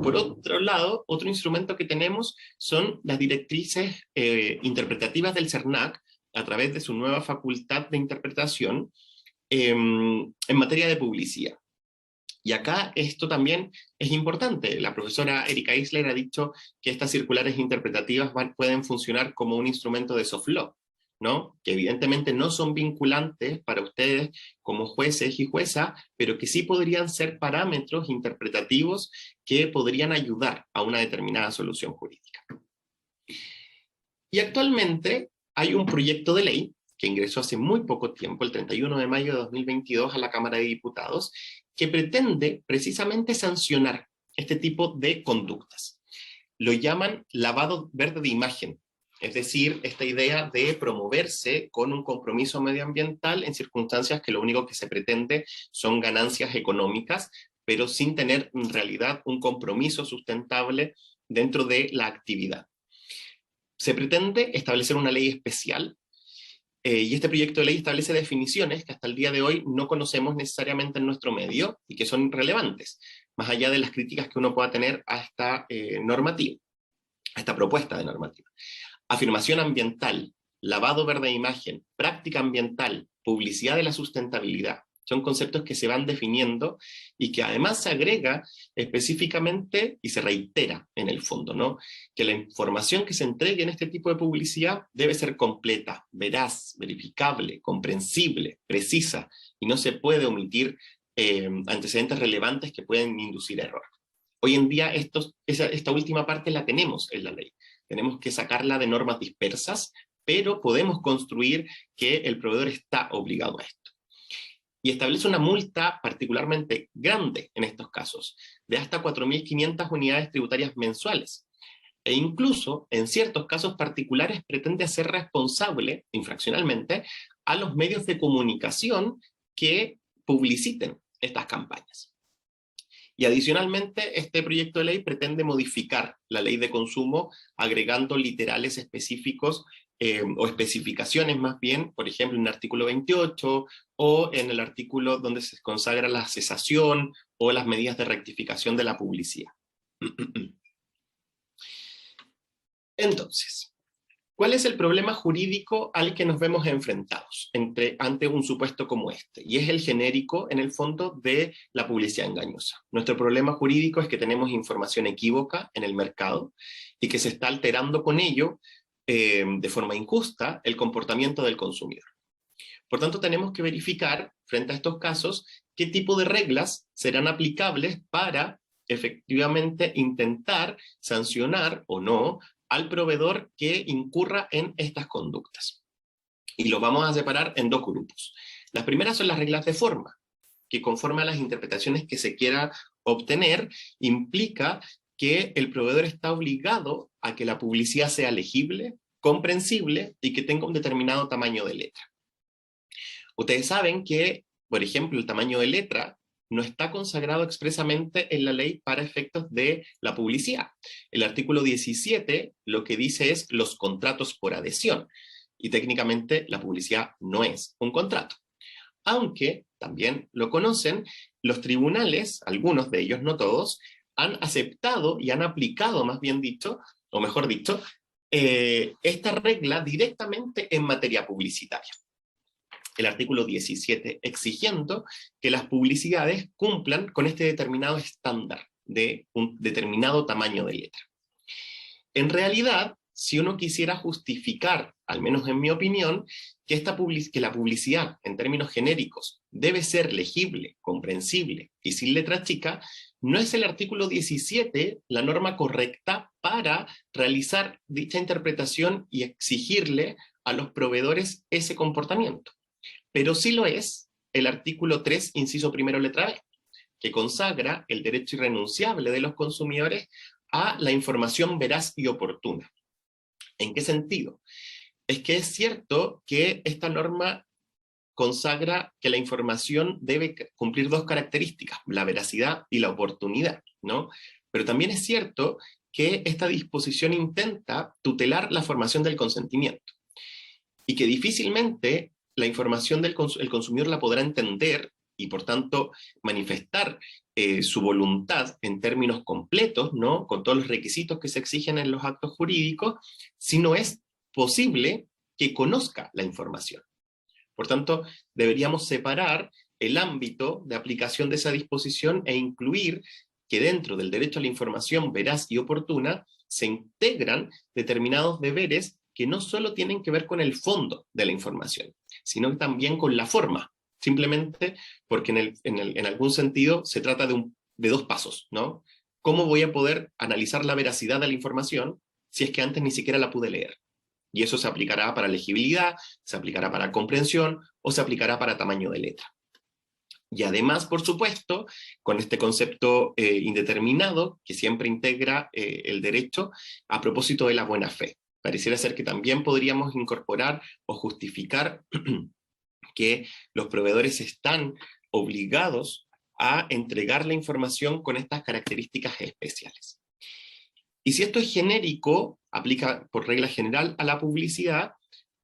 por otro lado, otro instrumento que tenemos son las directrices interpretativas del CERNAC, a través de su nueva facultad de interpretación en materia de publicidad. Y acá esto también es importante. La profesora Erika Isler ha dicho que estas circulares interpretativas pueden funcionar como un instrumento de soft law, ¿no? Que evidentemente no son vinculantes para ustedes como jueces y juezas, pero que sí podrían ser parámetros interpretativos que podrían ayudar a una determinada solución jurídica. Y actualmente hay un proyecto de ley que ingresó hace muy poco tiempo, el 31 de mayo de 2022, a la Cámara de Diputados, que pretende precisamente sancionar este tipo de conductas. Lo llaman lavado verde de imagen, es decir, esta idea de promoverse con un compromiso medioambiental en circunstancias que lo único que se pretende son ganancias económicas, pero sin tener en realidad un compromiso sustentable dentro de la actividad. Se pretende establecer una ley especial, y este proyecto de ley establece definiciones que hasta el día de hoy no conocemos necesariamente en nuestro medio y que son relevantes, más allá de las críticas que uno pueda tener a esta normativa, a esta propuesta de normativa. Afirmación ambiental, lavado verde de imagen, práctica ambiental, publicidad de la sustentabilidad. Son conceptos que se van definiendo y que además se agrega específicamente y se reitera en el fondo, ¿no? Que la información que se entregue en este tipo de publicidad debe ser completa, veraz, verificable, comprensible, precisa, y no se puede omitir antecedentes relevantes que pueden inducir error. Hoy en día esta última parte la tenemos en la ley. Tenemos que sacarla de normas dispersas, pero podemos construir que el proveedor está obligado a esto. Y establece una multa particularmente grande en estos casos, de hasta 4.500 unidades tributarias mensuales. E incluso, en ciertos casos particulares, pretende hacer responsable, infraccionalmente, a los medios de comunicación que publiciten estas campañas. Y adicionalmente, este proyecto de ley pretende modificar la ley de consumo agregando literales específicos o especificaciones más bien, por ejemplo, en el artículo 28 o en el artículo donde se consagra la cesación o las medidas de rectificación de la publicidad. Entonces, ¿cuál es el problema jurídico al que nos vemos enfrentados ante un supuesto como este? Y es el genérico, en el fondo, de la publicidad engañosa. Nuestro problema jurídico es que tenemos información equívoca en el mercado y que se está alterando con ello, de forma injusta, el comportamiento del consumidor. Por tanto, tenemos que verificar, frente a estos casos, qué tipo de reglas serán aplicables para efectivamente intentar sancionar o no al proveedor que incurra en estas conductas. Y lo vamos a separar en dos grupos. Las primeras son las reglas de forma, que conforme a las interpretaciones que se quiera obtener, implica que el proveedor está obligado a que la publicidad sea legible, comprensible y que tenga un determinado tamaño de letra. Ustedes saben que, por ejemplo, el tamaño de letra no está consagrado expresamente en la ley para efectos de la publicidad. El artículo 17 lo que dice es los contratos por adhesión, y técnicamente la publicidad no es un contrato. Aunque, también lo conocen, los tribunales, algunos de ellos, no todos, han aceptado y han aplicado, más bien dicho, o mejor dicho, esta regla directamente en materia publicitaria. El artículo 17 exigiendo que las publicidades cumplan con este determinado estándar de un determinado tamaño de letra. En realidad, si uno quisiera justificar, al menos en mi opinión, que la publicidad, en términos genéricos, debe ser legible, comprensible y sin letra chica, no es el artículo 17 la norma correcta para realizar dicha interpretación y exigirle a los proveedores ese comportamiento. Pero sí lo es el artículo 3, inciso primero, letra B, que consagra el derecho irrenunciable de los consumidores a la información veraz y oportuna. ¿En qué sentido? Es que es cierto que esta norma consagra que la información debe cumplir dos características, la veracidad y la oportunidad, ¿no? Pero también es cierto que esta disposición intenta tutelar la formación del consentimiento y que difícilmente la información el consumidor la podrá entender y por tanto manifestar su voluntad en términos completos, ¿no? Con todos los requisitos que se exigen en los actos jurídicos, si no es posible que conozca la información. Por tanto, deberíamos separar el ámbito de aplicación de esa disposición e incluir que dentro del derecho a la información veraz y oportuna se integran determinados deberes que no solo tienen que ver con el fondo de la información, sino también con la forma, simplemente porque en algún sentido se trata de dos pasos, ¿no? ¿Cómo voy a poder analizar la veracidad de la información si es que antes ni siquiera la pude leer? Y eso se aplicará para legibilidad, se aplicará para comprensión o se aplicará para tamaño de letra. Y además, por supuesto, con este concepto indeterminado que siempre integra el derecho a propósito de la buena fe. Pareciera ser que también podríamos incorporar o justificar que los proveedores están obligados a entregar la información con estas características especiales. Y si esto es genérico, aplica por regla general a la publicidad,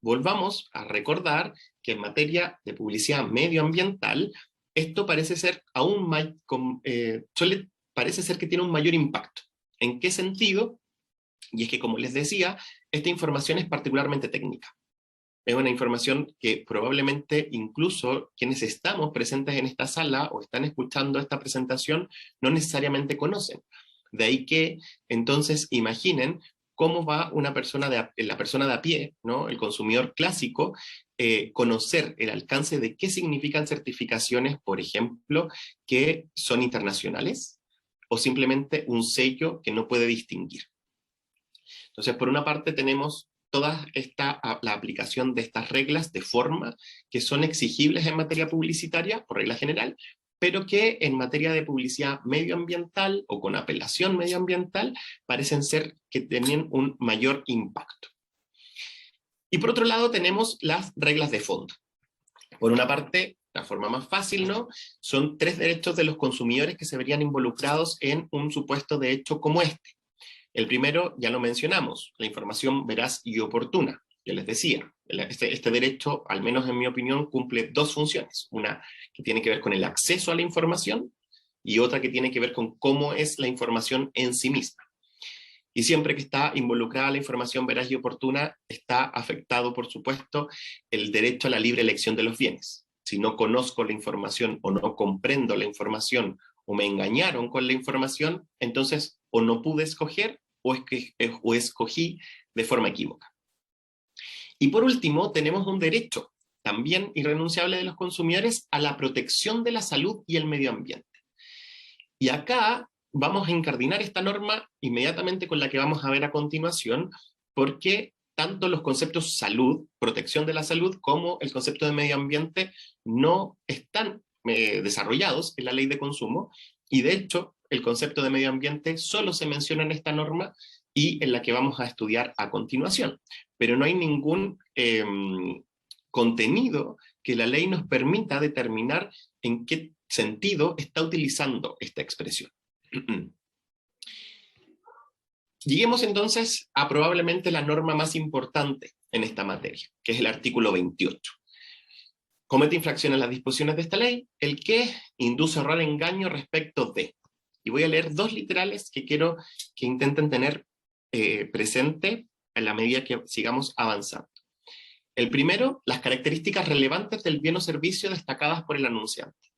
volvamos a recordar que en materia de publicidad medioambiental, esto parece ser aún más, parece ser que tiene un mayor impacto. ¿En qué sentido? Y es que, como les decía, esta información es particularmente técnica. Es una información que probablemente incluso quienes estamos presentes en esta sala o están escuchando esta presentación no necesariamente conocen. De ahí que, entonces, imaginen cómo va la persona de a pie, ¿no? El consumidor clásico, conocer el alcance de qué significan certificaciones, por ejemplo, que son internacionales, o simplemente un sello que no puede distinguir. Entonces, por una parte tenemos toda la aplicación de estas reglas de forma que son exigibles en materia publicitaria, por regla general, pero que en materia de publicidad medioambiental o con apelación medioambiental parecen ser que tienen un mayor impacto. Y por otro lado tenemos las reglas de fondo. Por una parte, la forma más fácil, ¿no? Son 3 derechos de los consumidores que se verían involucrados en un supuesto de hecho como este. El primero, ya lo mencionamos, la información veraz y oportuna. Ya les decía, este derecho, al menos en mi opinión, cumple 2 funciones. Una que tiene que ver con el acceso a la información y otra que tiene que ver con cómo es la información en sí misma. Y siempre que está involucrada la información veraz y oportuna, está afectado, por supuesto, el derecho a la libre elección de los bienes. Si no conozco la información o no comprendo la información o me engañaron con la información, entonces o no pude escoger o escogí de forma equívoca. Y por último, tenemos un derecho también irrenunciable de los consumidores a la protección de la salud y el medio ambiente. Y acá vamos a incardinar esta norma inmediatamente con la que vamos a ver a continuación, porque tanto los conceptos salud, protección de la salud, como el concepto de medio ambiente no están desarrollados en la ley de consumo, y de hecho el concepto de medio ambiente solo se menciona en esta norma y en la que vamos a estudiar a continuación. Pero no hay ningún contenido que la ley nos permita determinar en qué sentido está utilizando esta expresión. Lleguemos entonces a probablemente la norma más importante en esta materia, que es el artículo 28. Comete infracciones a las disposiciones de esta ley, el que induce error, engaño respecto de. Y voy a leer dos literales que quiero que intenten tener presente a la medida que sigamos avanzando. El primero, las características relevantes del bien o servicio destacadas por el anunciante.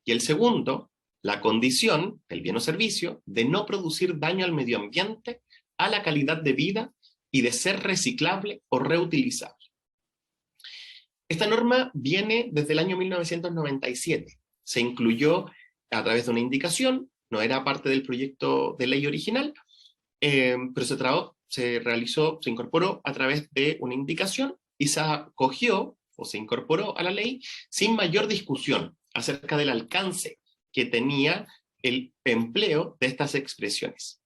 Y el segundo, la condición del bien o servicio de no producir daño al medio ambiente, a la calidad de vida y de ser reciclable o reutilizable. Esta norma viene desde el año 1997. Se incluyó a través de una indicación, no era parte del proyecto de ley original, pero se incorporó a través de una indicación y se acogió o se incorporó a la ley sin mayor discusión acerca del alcance que tenía el empleo de estas expresiones.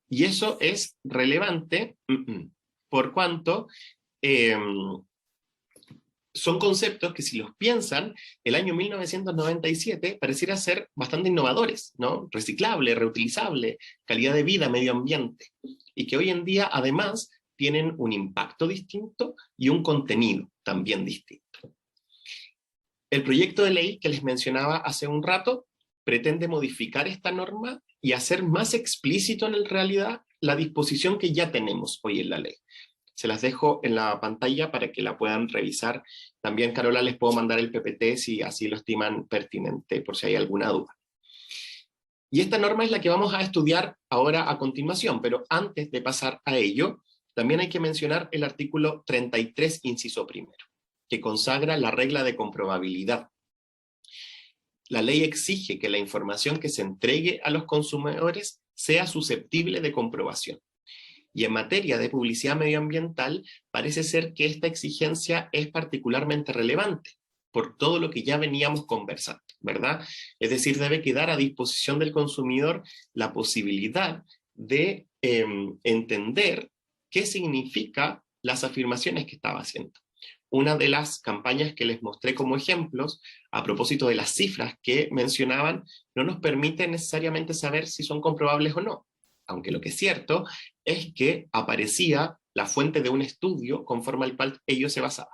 Y eso es relevante por cuanto son conceptos que, si los piensan, el año 1997 pareciera ser bastante innovadores, ¿no? Reciclable, reutilizable, calidad de vida, medio ambiente, y que hoy en día además tienen un impacto distinto y un contenido también distinto. El proyecto de ley que les mencionaba hace un rato pretende modificar esta norma y hacer más explícito en realidad la disposición que ya tenemos hoy en la ley. Se las dejo en la pantalla para que la puedan revisar. También, Carola, les puedo mandar el PPT si así lo estiman pertinente, por si hay alguna duda. Y esta norma es la que vamos a estudiar ahora a continuación, pero antes de pasar a ello, también hay que mencionar el artículo 33, inciso primero, que consagra la regla de comprobabilidad. La ley exige que la información que se entregue a los consumidores sea susceptible de comprobación. Y en materia de publicidad medioambiental, parece ser que esta exigencia es particularmente relevante, por todo lo que ya veníamos conversando, ¿verdad? Es decir, debe quedar a disposición del consumidor la posibilidad de entender qué significa las afirmaciones que estaba haciendo. Una de las campañas que les mostré como ejemplos, a propósito de las cifras que mencionaban, no nos permite necesariamente saber si son comprobables o no. Aunque lo que es cierto es que aparecía la fuente de un estudio conforme al cual ello se basaba.